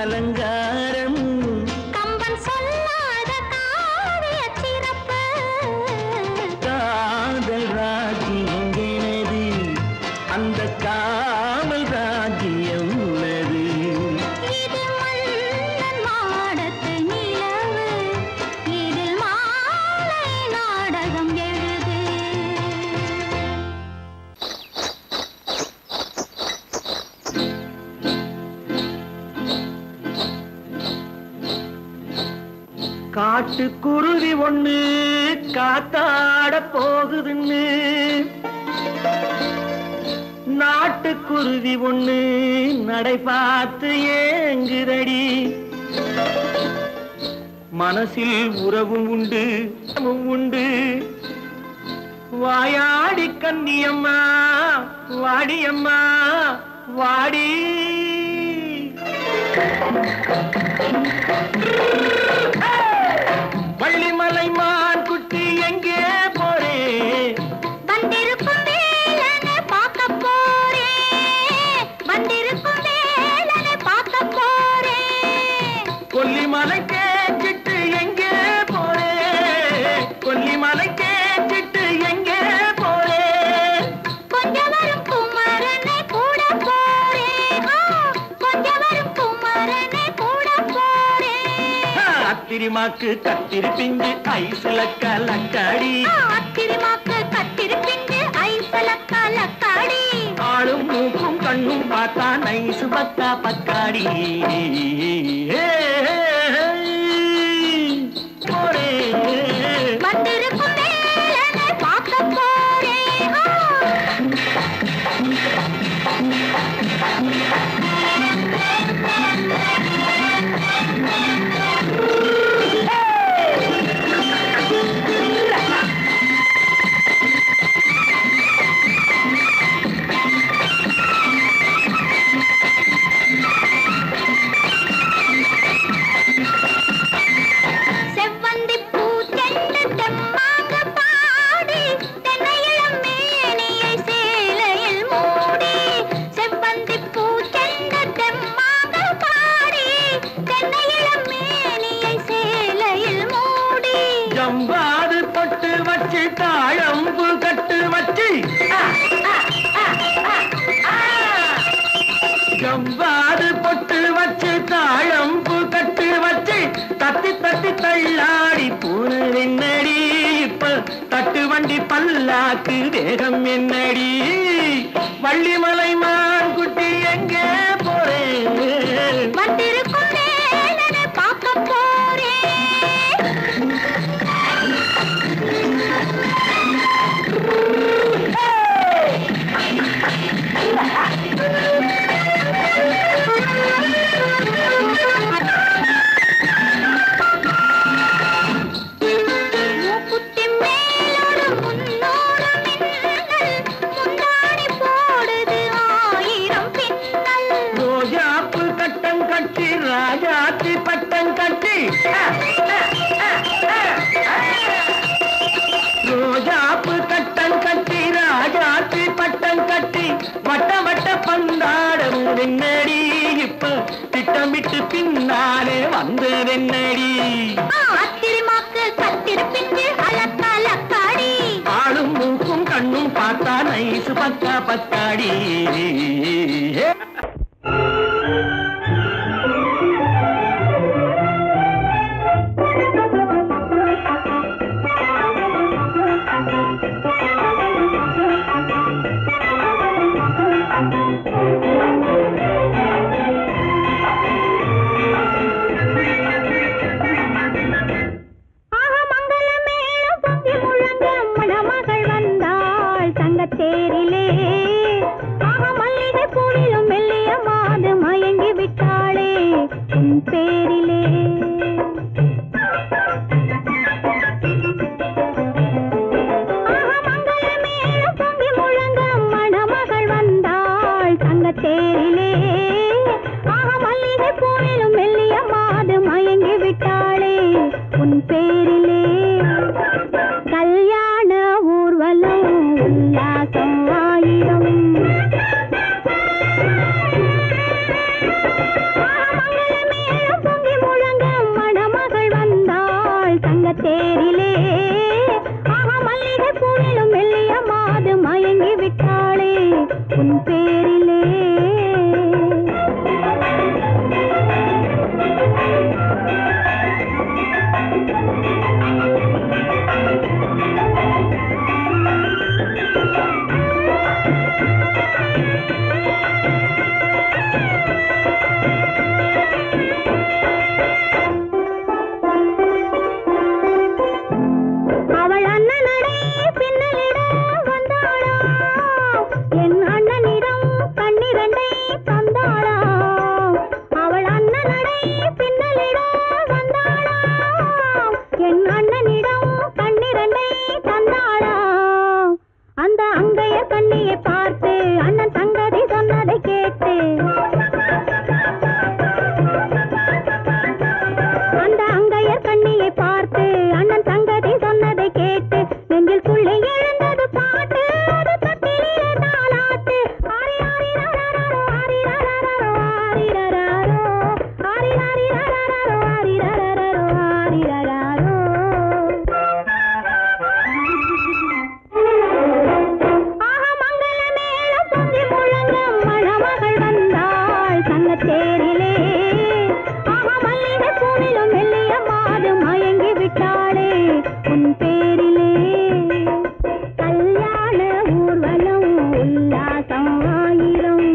அலங்காரம் கம்பன் சொல்லாத காவிய சிறப்பு காதல் ராஜ்யம் எனது அந்த காமல் ராஜ்யம் உள்ளது இது மன்னன் மாடத்து நிலவு இதில் மாலை நாடகம் எழுது காட்டுக்குருவி ஒண்ணு காத்தாட போகுதுன்னு நாட்டுக்குருவி ஒண்ணு நடை பார்த்து ஏங்குதடி மனசில் உறவும் உண்டு உண்டு வாயாடி கன்னியம்மா வாடியம்மா வாடி வள்ளிமலை மான் குட்டி எங்கே போறே வந்திருக்கும் வேலனை பார்க்க போறேன் வந்திருக்கும் வேலனை பார்க்க போறேன் கொல்லிமலை கேட்டுட்டு எங்கே போறே கொல்லிமலை கேட்டுட்டு எங்கே போறே கொஞ்சம் வரும் குமரனை கூட போறேன் கொஞ்சம் வரும் குமரனை கூட போறேன் அத்திரிமாக்கு கத்திரி பிஞ்சு ஐசுல கலக்காடி அத்திரிமாக்கு கத்திரி பிஞ்சு ஐசல கலக்காடி ஆளும் மூக்கும் கண்ணும் பார்த்தா நைசு பக்கா பக்காடி போறே வந்திருக்கும் வேலனை பார்க்க போறேன் செவ்வந்தி பூ தென்று தெம்மாக பாடி தென்னையிளம் மேனியை சேலையில் மூடி செவ்வந்தி பூ தென்று தெம்மாக பாடி தென்னையிளம் மேனியை சேலையில் மூடி ஜம்பாது பொட்டு வச்சு தாழம்பு கட்டு வச்சு ஜம்பாது பொட்டு வச்சு தாழம்பு கட்டு வச்சு தட்டி தட்டி தள்ளாடி போன என்னடி இப்ப தட்டு வண்டி பல்லாக்கு வேகம் என்னடி வள்ளிமலை மான் குட்டி எங்கே போறேன் வந்திருக்கும் வேலனை பார்க்க போறேன் மூக்குத்தி மேலோடு முன்னோடு மின்னல் முந்தாணி போடுது ஆயிரம் பின்னல் ரோஜாப்பு கட்டம் கட்டி ராஜாத்தி பட்டம் கட்டி ரோஜாப்பு கட்டம் கட்டி ராஜாத்தி பட்டம் கட்டி வட்ட வட்ட பந்தாடம் என்னடி இப்ப திட்டமிட்டு பின்னாலே வந்ததென்னடி அத்திரிமாக்கு கத்திரி பிஞ்சு அலக்காடி ஆளும் மூக்கும் கண்ணும் பார்த்தா நைசு பக்கா பக்காடி மணமகள் வந்தாள் தங்கத்தேரிலே மல்லிகை பூவிலும் மெல்லிய மாது மயங்கி விட்டாளே உன் பேரிலே பொங்கி முழங்க மணமகள் வந்தாள் தங்கத்தேரிலே மல்லிகை பூவிலும் மெல்லிய மாது மயங்கி விட்டாளே உன் பேரிலே கல்யாண ஊர்வலம் உல்லாசம் ஆயிரம் மங்களமே தேரிலே மல்லிகை பூவிலும் மெல்லிய மாது மயங்கி விட்டாளே உன் பேரிலே கல்யாண ஊர்வலம் உல்லாசம் ஆயிரம்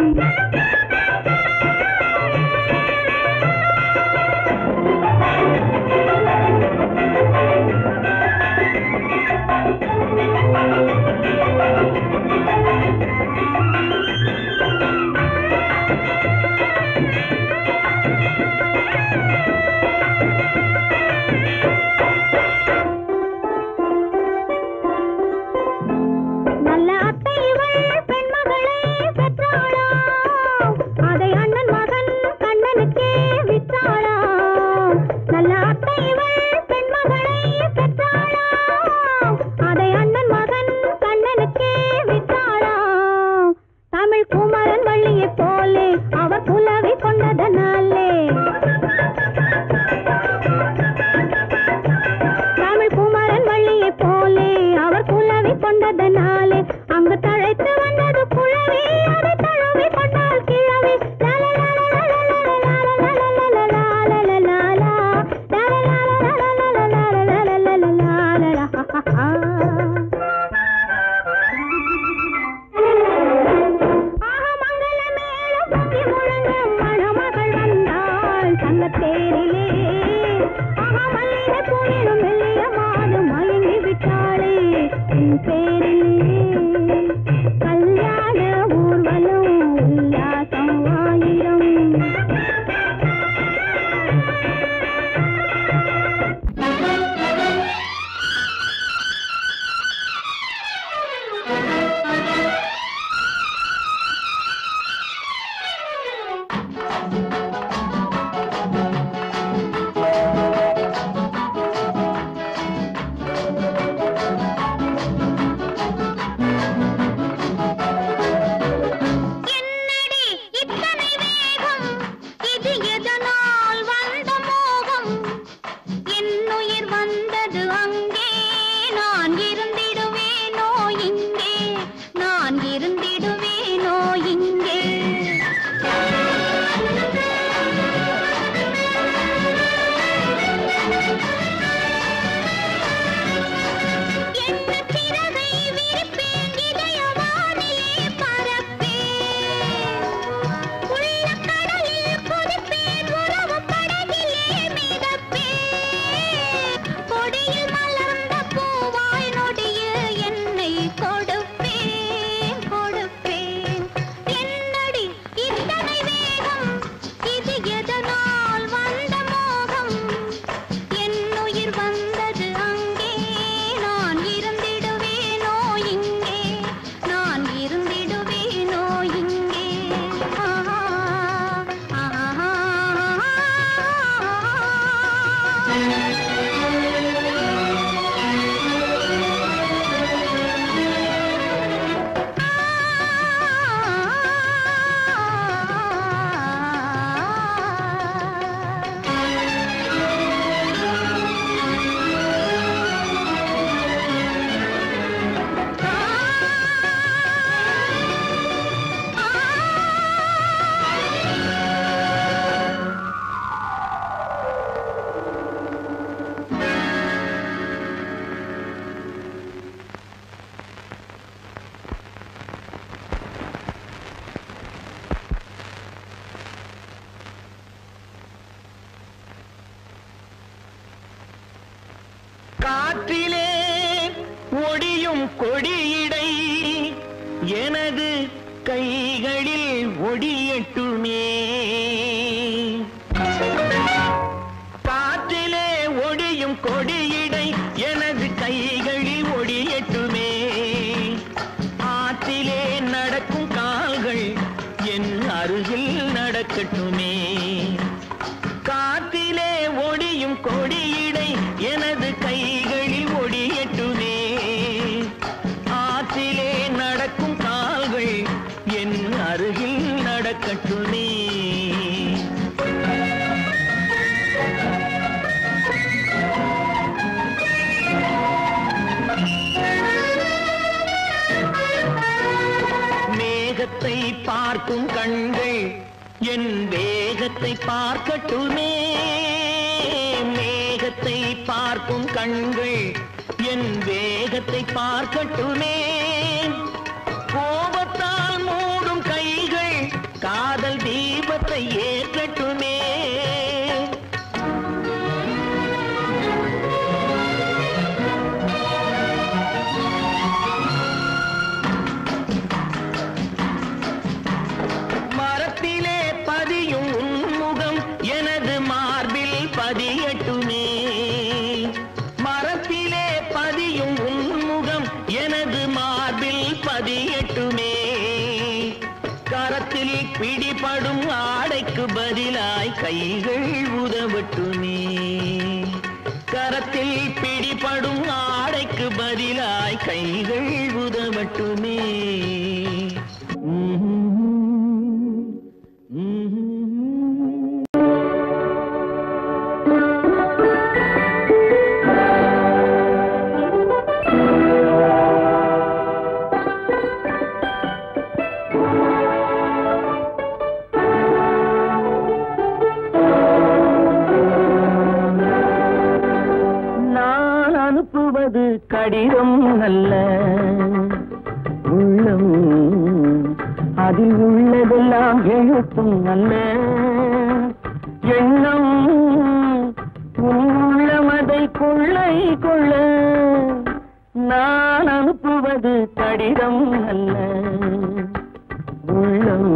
நல்ல அத்தை இவள் பெண்மகளை பெற்றாளா அதை அண்ணன் மகன் கண்ணனுக்கே விற்றாளா நல்ல அத்தை இவள் பெண்மகளை பெற்றாளா அதை அண்ணன் மகன் கண்ணனுக்கே விற்றாளா தமிழ் குமரன் வள்ளியை போலே அவர் புலவி கொண்டதனாலே தமிழ் குமரன் வள்ளியை போலே அவர் புலவி கொண்டதனாலே அங்கு தழைத்து வந்தது புலவி அதை தழுவி கொண்டால் கிழவி மணமகள் வந்தாள் தங்கத்தேரிலே மல்லிகை பூவிலும் மெல்லிய மாது மயங்கி விட்டாளே உன் பேரிலே கல்யாண ஊர்வலம் உல்லாசம் ஆயிரம் என்னடி இத்தனை வேகம் இது எதனால் வந்த மோகம் என்னுயிர் வந்தது அங்கே நான் இருந்திடுவேனோ இங்கே நான் இருந்திடுவேனோ இங்கே என்ன சிறகை விரிப்பேன் இதயவானிலே பறப்பேன் உள்ள கடலில் குதிப்பேன் உறவு படகிலே மிதப்பேன் கொடியில் மலர்ந்த பூவாய் நொடியில் என்னை கொடுப்பேன் கொடுப்பேன் என்னடி இத்தனை வேகம் இது எதனால் வந்த மோகம் என்னுயிர் வந்தது அங்கே நான் இருந்திடுவேனோ இங்கே நான் இருந்திடுவேனோ இங்கே காற்றிலே ஒடியும் கொடியிடை எனது கைகளில் ஒடியட்டுமே காற்றிலே ஒடியும் கொடியிடை எனது கைகளில் ஒடியட்டுமே ஆற்றிலே நடக்கும் கால்கள் என் அருகில் நடக்கட்டுமே காற்றிலே ஒடியும் கொடியிடை எனது கைகளில் ஒடியட்டுமே ஆற்றிலே நடக்கும் கால்கள் என் அருகில் நடக்கட்டுமே மேகத்தை பார்க்கட்டுமே மேகத்தை பார்க்கும் கண்கள் என் வேகத்தை பார்க்கட்டுமே கோபத்தால் மூடும் கைகள் காதல் தீபத்தை ஏற்றட்டுமே மரத்திலே பதியும் உன்முகம் எனது மார்பில் பதியட்டுமே மரத்திலே பதியும் உன்முகம் எனது மார்பில் பதியட்டுமே கரத்தில் பிடிபடும் ஆடைக்கு பதிலாய் கைகள் உதவட்டுமே கரத்தில் பிடிபடும் ஆடைக்கு பதிலாய் கைகள் உதவட்டுமே கடிதம் அல்ல உள்ளம் அதில் உள்ளதெல்லாம் எழுத்தும் அல்ல எண்ணம் உள்ளமதை கொள்ளை கொள்ள நான் அனுப்புவது கடிதம் அல்ல உள்ளம்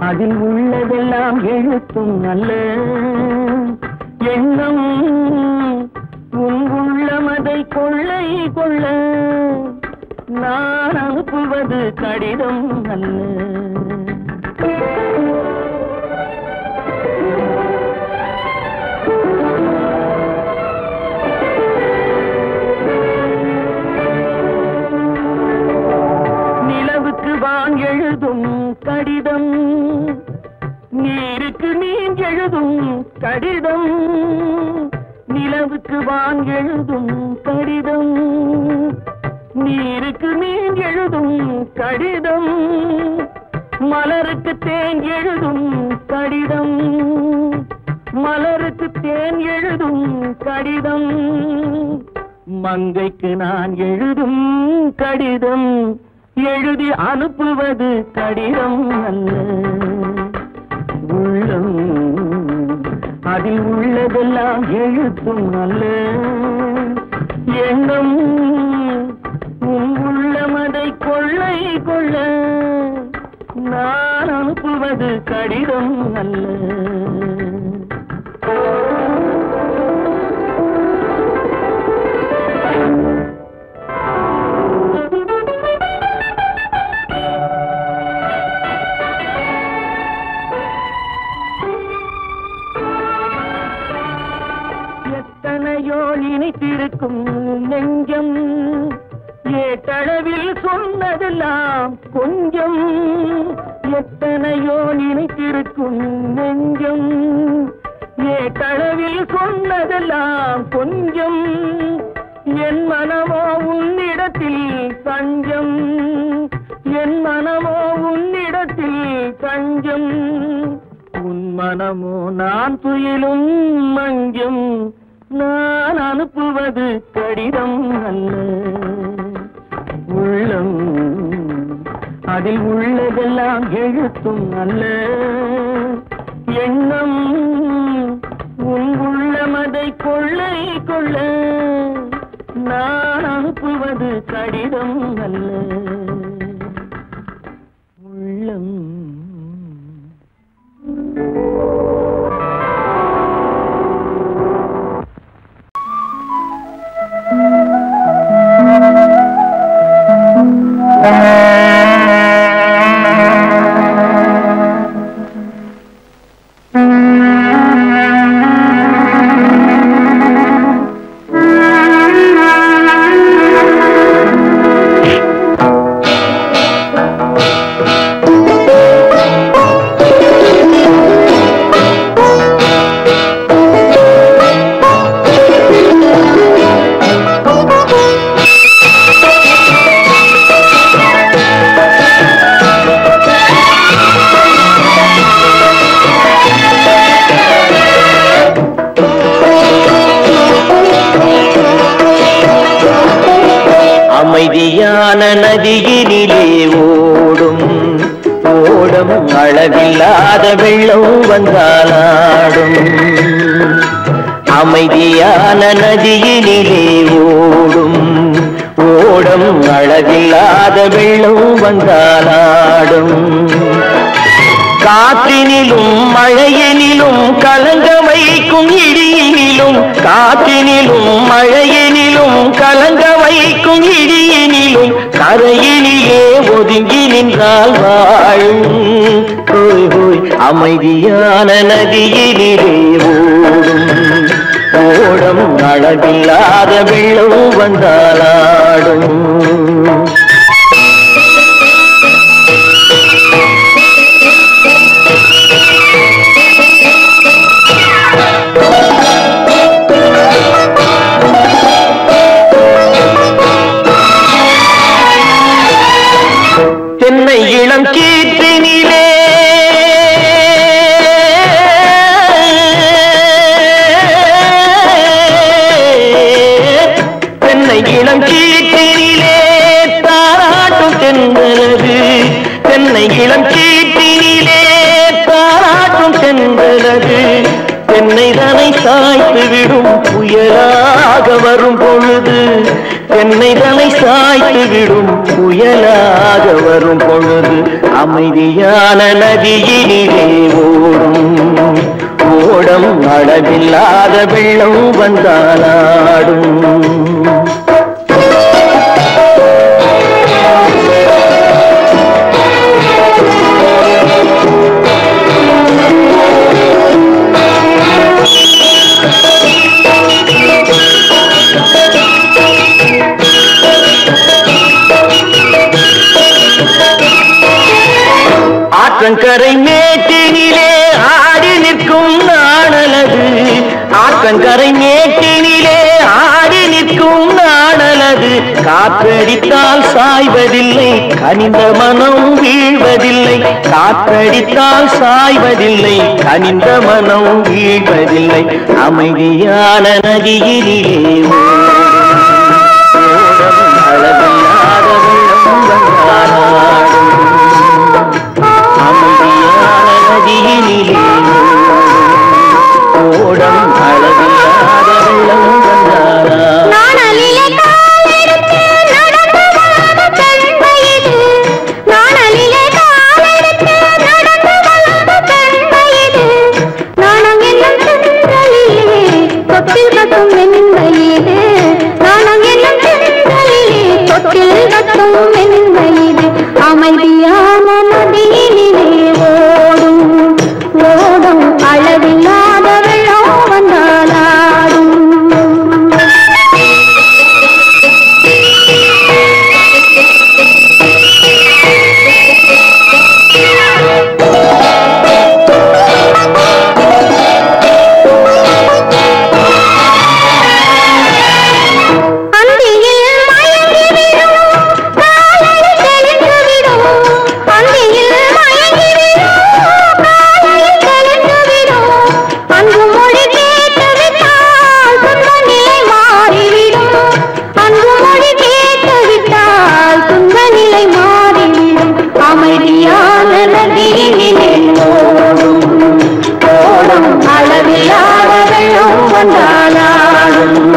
அதில் உள்ளதெல்லாம் எழுத்தும் அல்ல எண்ணம் உள்ளமதை கொள்ளை கொள்ள நான் அனுப்புவது கடிதம் அல்ல நிலவுக்கு வான் எழுதும் கடிதம் நீருக்கு நீர் எழுதும் கடிதம் நிலவுக்கு வான் எழுதும் கடிதம் நீருக்கு நீர் எழுதும் கடிதம் மலருக்கு தேன் எழுதும் கடிதம் மலருக்கு தேன் எழுதும் கடிதம் மங்கைக்கு நான் எழுதும் கடிதம் எழுதி அனுப்புவது கடிதம் அல்ல உள்ளம் அதில் உள்ளதெல்லாம் எழுத்தும் அல்ல எண்ணம் உள்ளமதை கொள்ளை கொள்ள நான் அனுப்புவது கடிதம் அல்ல நினைத்திருக்கும் நெஞ்சம் ஏட்டளவில் சொன்னதெல்லாம் கொஞ்சம் எத்தனையோ நினைத்திருக்கும் நெஞ்சம் ஏட்டளவில் சொன்னதெல்லாம் கொஞ்சம் என் மனமோ உன்னிடத்தில் தஞ்சம் என் மனமோ உன்னிடத்தில் தஞ்சம் உன் மனமோ நான் துயிலும் மஞ்சம் நான் அனுப்புவது கடிதம் அல்ல உள்ளம் அதில் உள்ளதெல்லாம் எழுத்தும் அல்ல எண்ணம் உன் உள்ளமதை கொள்ளை கொள்ள நான் அனுப்புவது கடிதம் அல்ல உள்ளம் நதியினிலே ஓடும் ஓடம் அளவில்லாத வெள்ளம் வந்தாலாடும் அமைதியான நதியினிலே ஓடும் ஓடம் அளவில்லாத வெள்ளம் வந்தாலாடும் காற்றினிலும் மழையினிலும் கலங்க வைக்கும் இடியினிலும் காற்றினிலும் மழையினிலும் கலங்க வைக்கும் இடியினிலும் கரையினிலே ஒதுங்கி நின்றால் வாழும் ஹோய் ஹோய் அமைதியான நதியினிலே ஓடும் ஓடம் அளவில்லாத வெள்ளம் வந்தாலாடும் தென்னை இளம் கீற்றினிலே தென்னை இளம் கீற்றினிலே தாராட்டும் தென்றலது தென்னை இளம் கீற்றினிலே தாராட்டும் தென்றலது தென்னை தனை சாய்த்து விடும் புயலாக வரும் பொழுது தென்னை தனை சாய்த்து விடும் புயலாக வரும் பொழுது அமைதியான நதியினிலே ஓடும் ஓடம் அளவில்லாத வெள்ளம் வந்தாலாடும் ஆற்றங்கரை மேட்டினிலே ஆடி நிற்கும் நாணலது ஆற்றங்கரை மேட்டினிலே ஆடி நிற்கும் நாணலது காற்றடித்தால் சாய்வதில்லை கனிந்த மனம் வீழ்வதில்லை காற்றடித்தால் சாய்வதில்லை கனிந்த மனம் வீழ்வதில்லை அமைதியான நதியினிலே ஓடும் அளவில்லாத வெள்ளம் வந்தாலாடும் அமைதியான நதியினிலே ஓடம் அளவில்லாத வெள்ளம் வந்தாலாடும் அமைதியான நதியினிலே ஓடும் ஓடும் அளவில்லாத வெள்ளம் வந்தாலாடும்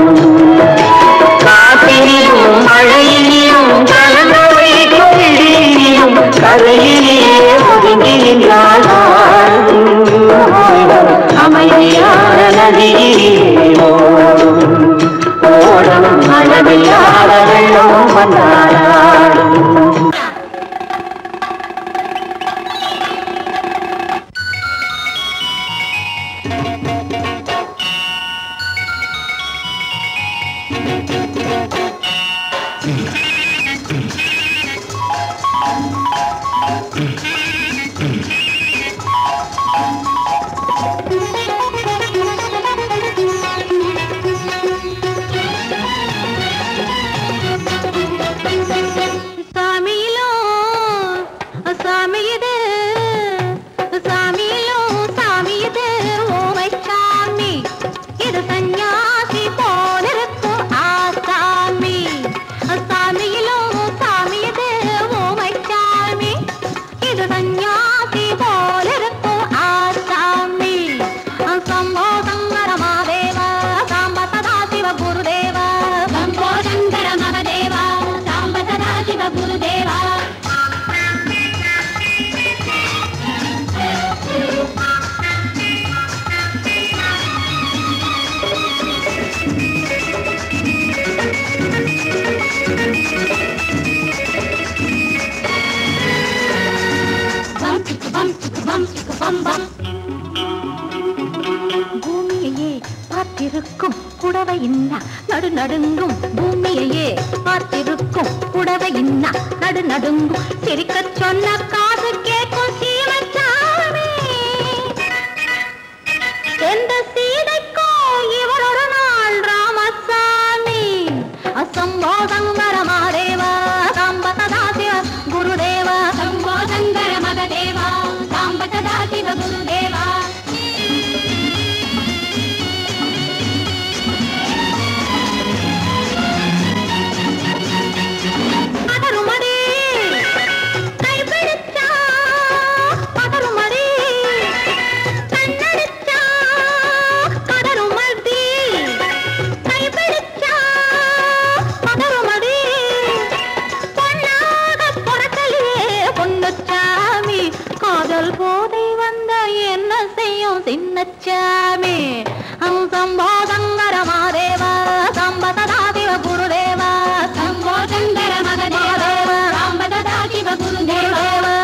அமைதியான நதியிலே ஓடும் ஓடும் அளவில்லாத வெள்ளம் வந்தாலாடும் காத்திருக்கும் புடவை இன்னா நடு நடுங்கும் பூமியையே காத்திருக்கும் புடவை இன்னா நடு நடுங்கும் சிரிக்க சொன்ன காது கேட்கும் சீமச்சாமி எந்த சீதைக்கோ இவளொரு நாள் ராமசாமி அசம்போதங்கர மாதேவா சாம்பதா சிவ குருதேவா சம்போதங்கர மகதேவா சாம்பதா சிவ குருதேவா சின்னச்சாமி சம்போதங்கர மாதேவா சம்பதா சிவ குருதேவா சம்போதங்கர மகதேவா சம்பதா சிவ குருதேவா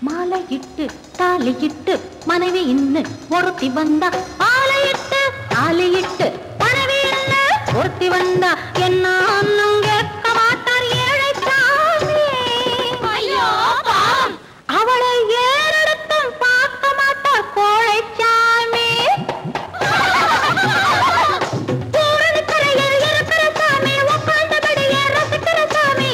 மாலையிட்டு தாலியிட்டு மனைவி இன்னு ஒருத்தி வந்தா ஆலையிட்டு தாலியிட்டு மனைவி இன்னு ஒருத்தி வந்தா என்ன ஒன்னும் கேட்க மாட்டார் ஏழைச்சாமி ஐயோ அவளை ஏறெடுத்தும் பார்க்க மாட்டார் கோழைச்சாமி பூரணிக்கரையில் இருக்கிற சாமி உட்கார்ந்தபடியே ரசிக்கிற சாமி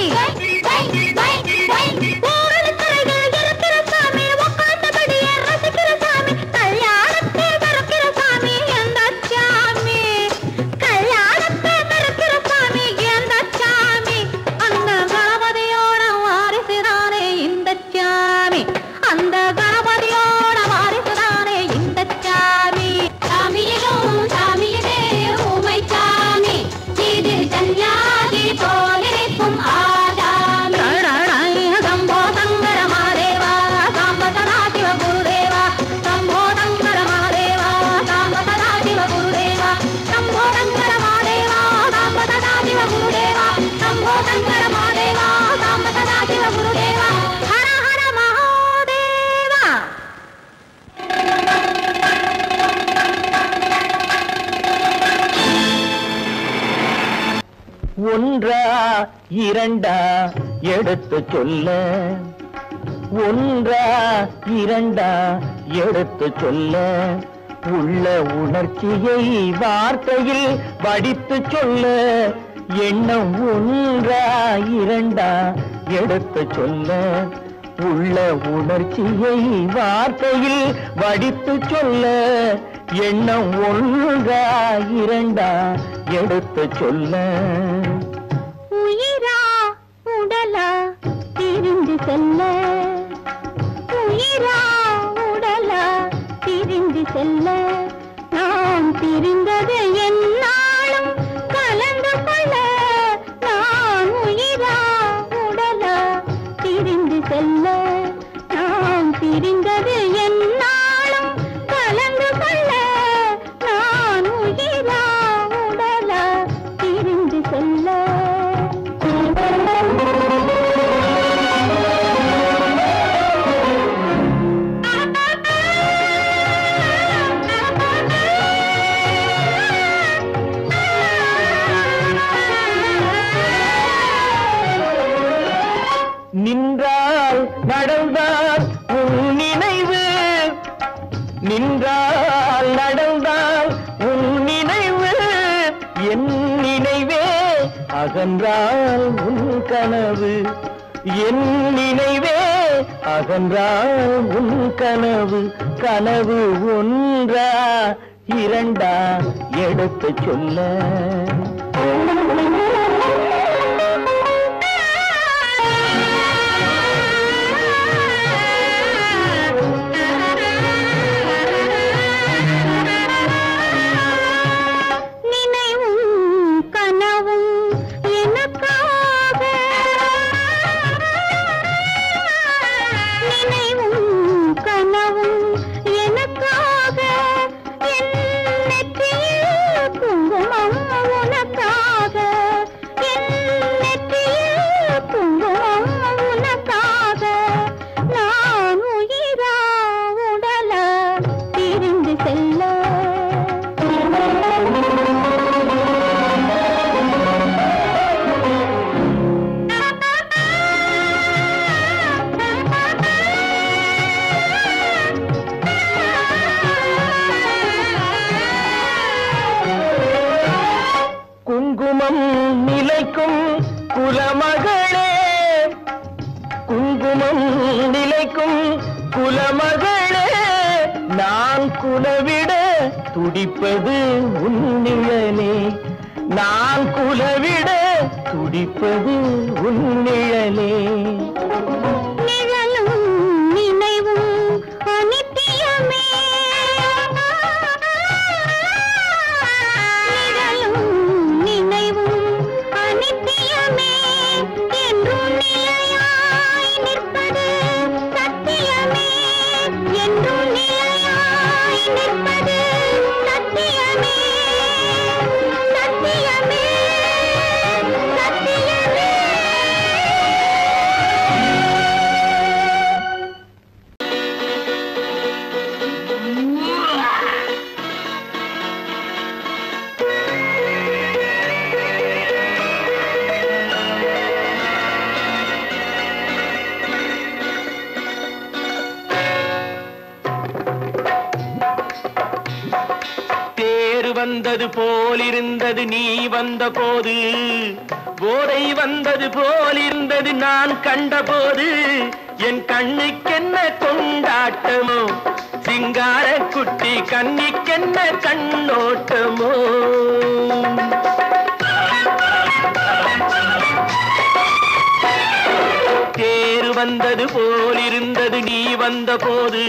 ஒன்றா இரண்டா எடுத்து சொல்ல ஒன்றா இரண்டா எடுத்து சொல்ல உள்ள உணர்ச்சியை வார்த்தையில் வடித்து சொல்ல எண்ணம் ஒன்றா இரண்டா எடுத்து சொல்ல உள்ள உணர்ச்சியை வார்த்தையில் வடித்து சொல்ல எண்ணம் ஒன்றா இரண்டா எடுத்து சொல்ல உயிரா உடலா திரிந்து செல்ல உயிரா உடலா திரிந்து செல்ல நாம் திரிந்தது என்னாலும் கலந்து கொள்ள நான் உயிரா உடலா திரிந்து செல்ல நாம் திரிந்தது என்னாலும் கலந்து கொள்ள நான் உயிரா உடலா திரிந்து செல்ல நின்றால் நடந்தால் உன் நினைவு நின்றால் நடந்தால் உன் நினைவு என் நினைவே அகன்றால் உன் கனவு என் நினைவே அகன்றால் உன் கனவு கனவு ஒன்றா இரண்டா எடுத்து சொல்ல நினைவும் கனவும் எனக்காக என் நான் குலவிட துடிப்பது உன் நிழலே நான் குலவிட துடிப்பது உன் நிழலே நிழலும் நினைவும் அனித்தியமே நிழலும் நினைவும் அனித்தியமே என்றும் நிலையாய் நிற்பது சத்தியமே என்றும் நிலையாய் நிற்பது சத்தியமே சத்தியமே சத்தியமே தேர் வந்தது போலிருந்தது நீ வந்த போது போதை வந்தது போலிருந்தது நான் கண்டபோது என் கண்ணுக்கென்ன கொண்டாட்டமோ சிங்கார குட்டி கண்ணிக்கென்ன கண்ணோட்டமோ தேர் வந்தது போலிருந்தது நீ வந்த போது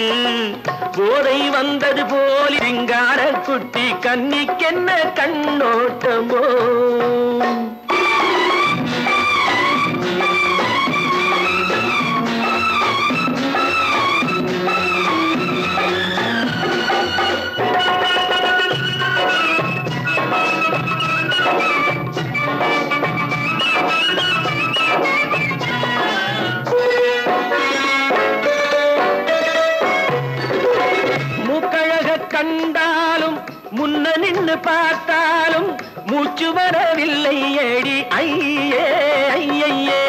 போதை வந்தது போல் சிங்கார குட்டி கண்ணிக்கென்ன கண்ணோட்டமோ கண்டாலும் முன்ன நின்று பார்த்தாலும் மூச்சு வரவில்லை ஏடி ஐயே ஐயே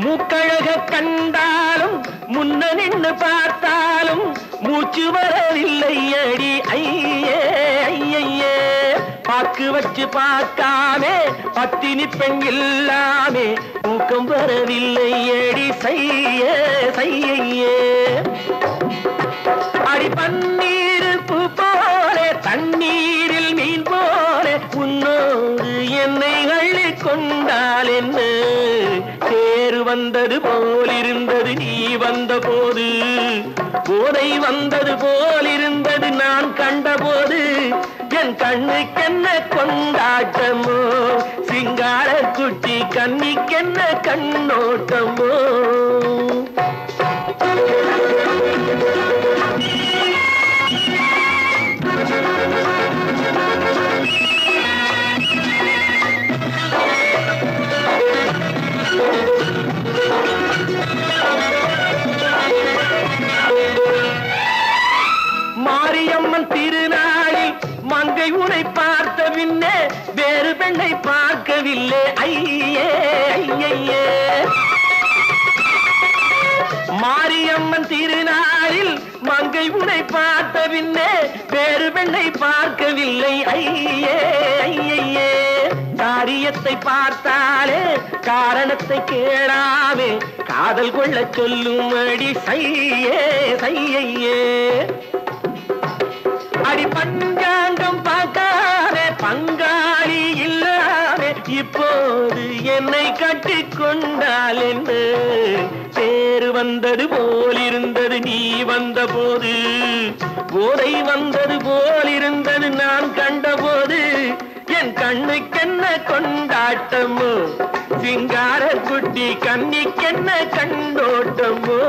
மூக்கழக கண்டாலும் முன்ன நின்று பார்த்தாலும் மூச்சு வரவில்லை ஏடி ஐயே ஐயே பாக்கு வச்சு பார்க்காமே பத்தினி பெண் இல்லாமே தூக்கம் வரவில்லை ஏடி செய்ய செய்யே அடி பன்னீர் பூ போல தண்ணீரில் மீன் போல உன்னோடு என்னை அள்ளி கொண்டால் என்ன தேர் வந்தது போலிருந்தது நீ வந்த போது போதை வந்தது போலிருந்தது நான் கண்டபோது என் கண்ணுக்கென்ன கொண்டாட்டமோ சிங்கார குட்டி கண்ணிக்கென்ன கண்ணோட்டமோ மாரியம்மன் திருநாளில் மங்கை உனை பார்த்த பின்னே வேறு பெண்ணை பார்க்கவில்லை ஐயே ஐயே மாரியம்மன் திருநாளில் மங்கை உனை பார்த்த பின்னே வேறு பெண்ணை பார்க்கவில்லை ஐயே ஐயே காரியத்தை பார்த்தாலே காரணத்தை கேளாமே காதல் கொள்ள சொல்லும்படி செய்யே செய்யே அடி பஞ்சாங்கம் பார்க்காதே பங்காளி இல்லாமே இப்போது என்னை கட்டி கொண்டால் என்ன தேர் வந்தது போலிருந்தது நீ வந்த போது போதை வந்தது போலிருந்தது நான் கண்டபோது என் கண்ணுக்கென்ன கொண்டாட்டமோ சிங்கார குட்டி கண்ணிக்கென்ன கண்டோட்டமோ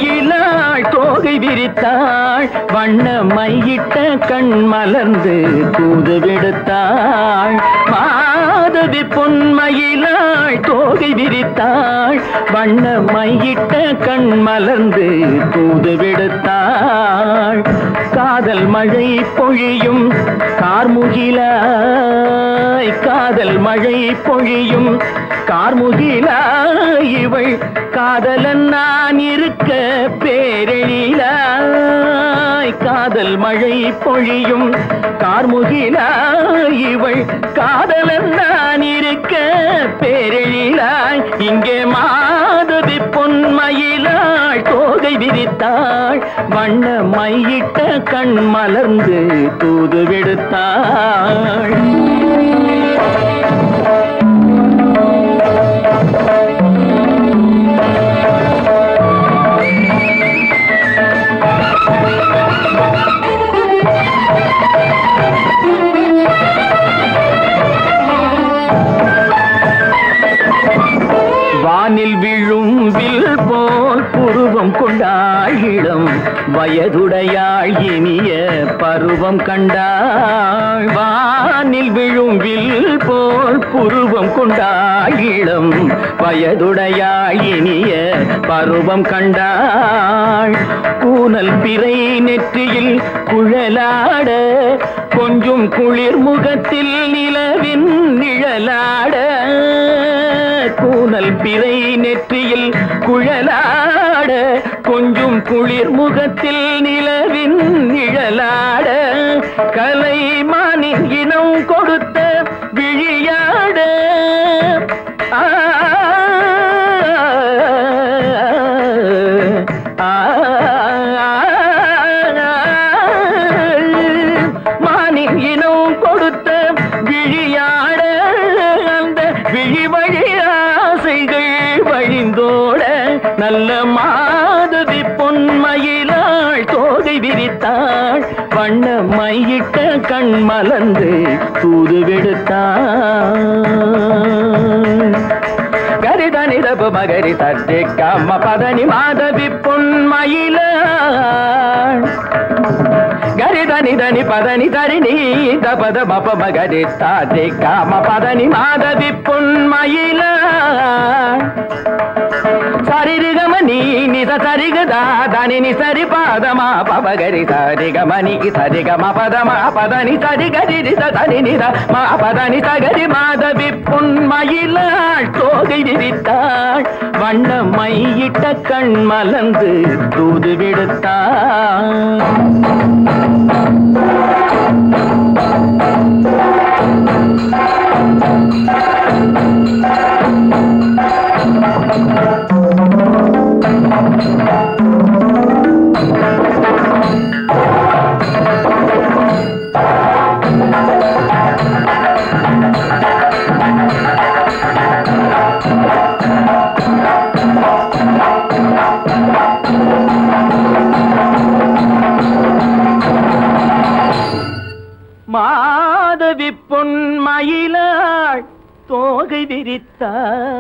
பொன்மயிலாள் தோகை விரித்தாள் வண்ண மையிட்ட கண் மலர்ந்து தூது விடுத்தாள் மாதவி பொன்மயிலாள் தோகை விரித்தாள் வண்ண மையிட்ட கண் மலர்ந்து தூது விடுத்தாள் காதல் மழை பொழியும் கார்முகிலாய் காதல் மழை பொழியும் கார்முகிலாய் இவள் காதலன் நான் இருக்க பேரெழிலாய் காதல் மழை பொழியும் கார்முகிலாய் இவள் காதலன் நான் இருக்க பேரெழிலாய் இங்கே மாதவி பொன்மயிலாள் தோகை விரித்தாள் வண்ண மையிட்ட கண் மலர்ந்து தூது விடுத்தாள் வானில் விழும் வில் போல் புருவம் கொண்டாள் இளம் வயதுடையாள் இனிய பருவம் கண்டாள் வானில் விழும் வில் போல் புருவம் கொண்டாள் இளம் வயதுடையாள் இனிய பருவம் கண்டாள் கூனல் பிறை நெற்றியில் குழலாட கொஞ்சம் குளிர் முகத்தில் நிலவின் நிழலாட கூனல் பிறை நெற்றியில் குழலாட கொஞ்சம் குளிர் முகத்தில் நிலவின் நிழலாட கலைமானின் இனம் கொடுத்த விழியாட மானின் இனம் கொடுத்த விழியாட அந்த விழி வழி ஆசைகள் வழிந்தோட நல்ல மாதவி பொன்மயிலாள் தோகை விரித்தாள் வண்ண மையிட்ட கண் மலர்ந்து தூது விடுத்தாள் கரிதனி தப மகரி தட்டி கம்ம பதனி மாதவி பொன்மயிலாள் கரிதனி தனி பதனி தரிணி தபத மப மகரி தட்டி கம்ம பதனி மாதவி பொன்மயிலாள் சரிகமணி நித சரிகதா தனி சரி பாதமா பபகரி சரிகமணி சரிகம பதமா பதனி சரிகரி தனி நித மா பதனி சகரி மாதவி பொன்மயிலாள் தோகை விரித்தாள் வண்ண மையிட்ட கண் மலர்ந்து தூது விடுத்தாள் மாதவி பொன்மயிலாள் தோகை விரித்தாள்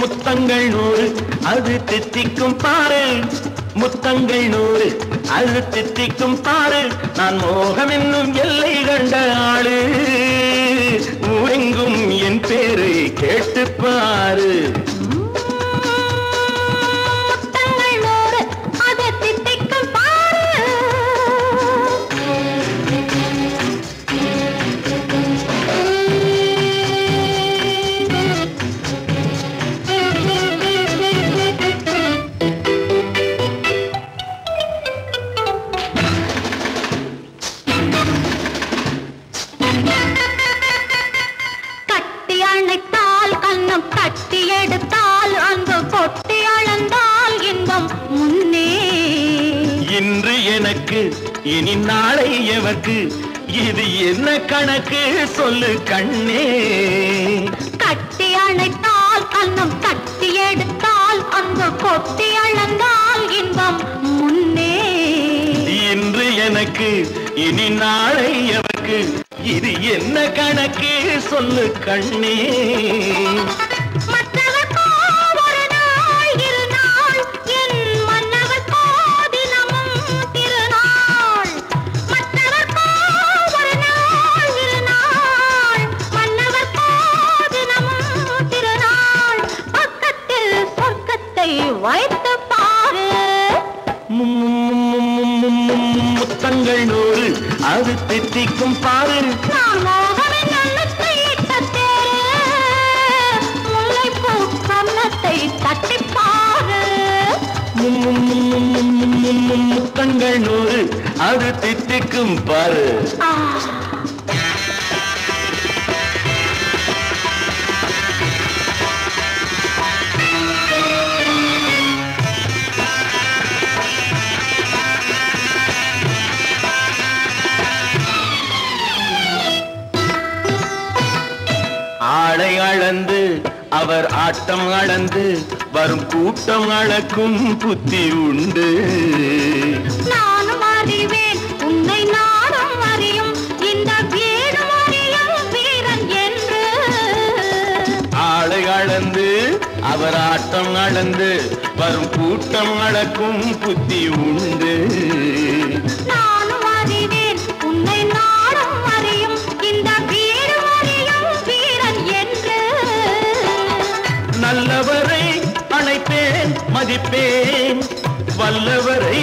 முத்தங்கள் நூறு அது தித்திக்கும் பாரு முத்தங்கள் நூறு அது தித்திக்கும் பாரு நான் மோகம் என்னும் எல்லை கண்ட ஆளு ஊரெங்கும் என் பேரு கேட்டு பாரு இனி நாளை எவர்க்கு இது என்ன கணக்கு சொல்லு கண்ணே. கட்டி அணைத்தால் கண்ணம் கட்டி எடுத்தால் அந்த கொட்டி அளந்தால் இன்பம் முன்னே. இன்று எனக்கு இனி நாளை எவர்க்கு இது என்ன கணக்கு சொல்லு கண்ணே. மற்றவர்க்கோ ஒரு நாள் இரு நாள் என் மன்னவர்க்கோ தினமும் திருநாள். மற்றவர்க்கோ ஒரு நாள் இரு நாள் மன்னவர்க்கோ தினமும் திருநாள். பக்கத்தில் சொர்க்கத்தை வைத்து பாரு. முத்தங்கள் நூறு அது தித்திக்கும் பாரு. நான் மோகனின் நல்லத்தை இட்ட தேரு. முல்லைப்பூ கன்னத்தை தட்டிப் பாரு. முத்தங்கள் நூறு அது தித்திக்கும் பாரு. ஆளை அளந்து அவர் ஆட்டம் அளந்து வரும் கூட்டம் அளக்கும் புத்தி உண்டு. நானும் அறிவேன் உன்னை நானும் அறியும் இந்த வீடும் அறியும் வீரன் என்று. ஆளை அளந்து அவர் ஆட்டம் அளந்து வரும் கூட்டம் அளக்கும் புத்தி உண்டு. நானும் அறிவேன் உன்னை நானும் அறியும் இந்த வீடும் அறியும் வீரன் என்று. நல்லவரை அணைப்பேன் மதிப்பேன் வல்லவரை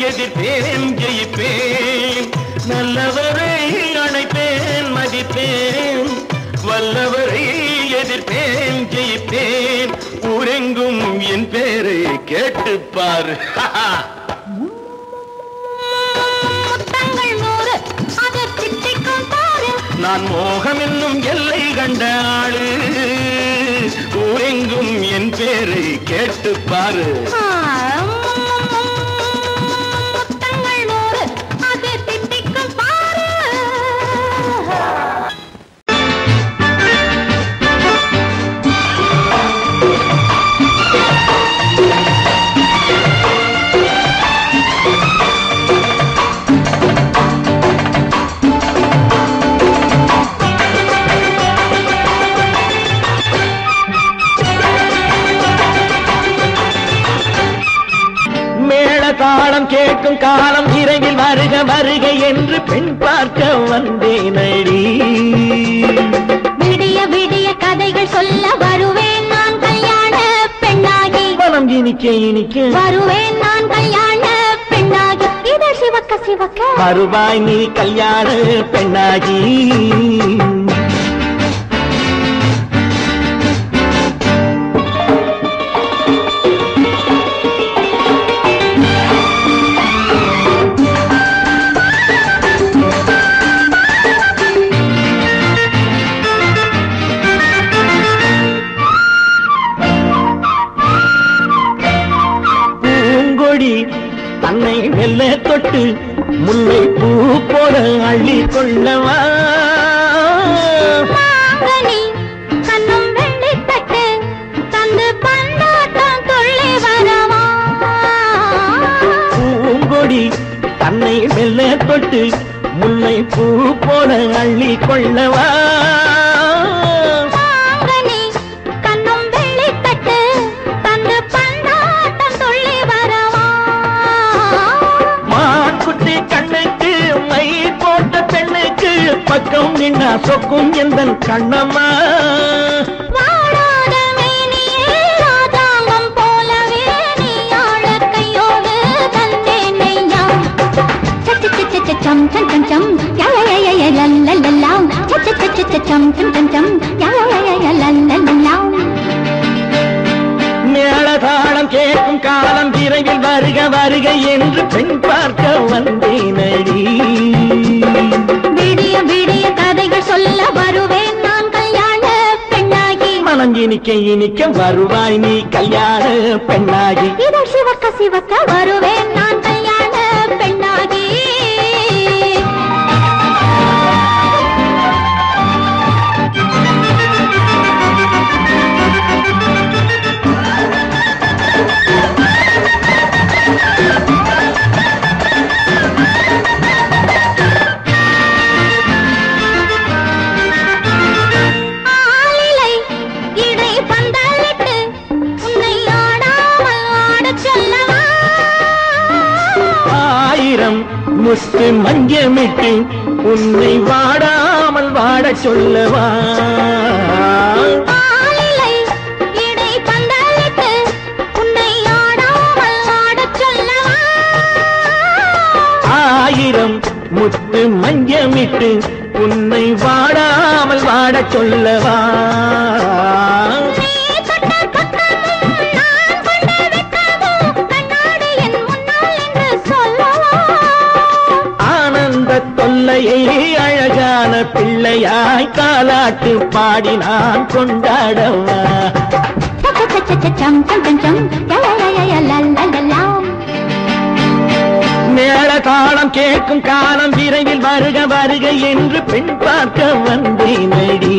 எதிர்ப்பேன் ஜெயிப்பேன். நல்லவரை அணைப்பேன் மதிப்பேன் வல்லவரை எதிர்ப்பேன் ஜெயிப்பேன். ஊரெங்கும் என் பேரை கேட்டுப்பார். முத்தங்கள் நூறு அது தித்திக்கும் பாரு. நான் மோகம் என்னும் எல்லை கண்ட ஆளு. ஊரெங்கும் என் பேரை கேட்டுப்பாரு. முத்தங்கள் நூறு அது தித்திக்கும் பாரு. தாளம் கேட்கும் காலம் விரைவில் வருக வருக என்று பெண் பார்க்க வந்தேனடி. விடிய விடிய கதைகள் சொல்ல வருவேன் நான் கல்யாண பெண்ணாகி. மனம் இனிக்க இனிக்க வருவேன் நான் கல்யாண பெண்ணாகி. இது சிவக்க சிவக்க வருவாய் நீ கல்யாண பெண்ணாகி. தன்னை வெல்ல தொட்டு முல்லை பூ போல அள்ளி கொள்ளவா. கண்ணும் வெள்ளி தட்டு தந்து பந்தாட்டம் துள்ளி வரவா. பூங்கொடி தன்னை வெல்ல தொட்டு முல்லை பூ போல அள்ளி கொள்ளவா. கண்ணும் வெள்ளி தட்டு தந்து பந்தாட்டம் துள்ளி வரவா. மான்குட்டி கண்ணுக்கு மை போட்ட பெண்ணுக்கு பக்கம் நின்னா சொக்கும் எந்தன் கண்ணம்மா. வாழாத மேனியே ராஜாங்கம் போலவே நீ ஆள கையோடு தந்தேன் நெய்யா. சச்ச சச்ச சம் சம் சம் சம் யய லல்லல்லா. சச்ச சச்ச சம் சம் சம் சம் யய லல்லல்லா. மேளதாளம் கேட்கும் காலம் விரைவில் வருக வருக என்று பெண் பார்க்க வந்தேனடி. விடிய விடிய கதைகள் சொல்ல வருவேன் நான் கல்யாண பெண்ணாகி. மனம் இனிக்க இனிக்க வருவாய் நீ கல்யாண பெண்ணாகி. இதழ் சிவக்க சிவக்க வருவேன் நான் கல்யாண பெண்ணாகி. முத்து மஞ்சமிட்டு உன்னை வாடாமல் வாட சொல்லவா ஆயிரம் முத்து மஞ்சமிட்டு உன்னை வாடாமல் வாட சொல்லவா தொல்லையை அழகான பிள்ளையாய் காலாட்டு பாடி நான் கொண்டாடவா மேள தாளம் கேட்கும் காலம் விரைவில் வருக வருக என்று பெண் பார்க்க வந்தேனடி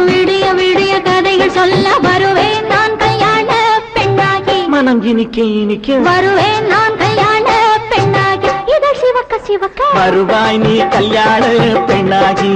விடிய விடிய கதைகள் சொல்ல வருவேன் நான் கல்யாண பெண்ணாகி மனம் இனிக்க வருவேன் நான் கல்யாண பெண்ணாகி இதழ் சிவக்க சிவக்க வருவாய் நீ கல்யாண பெண்ணாகி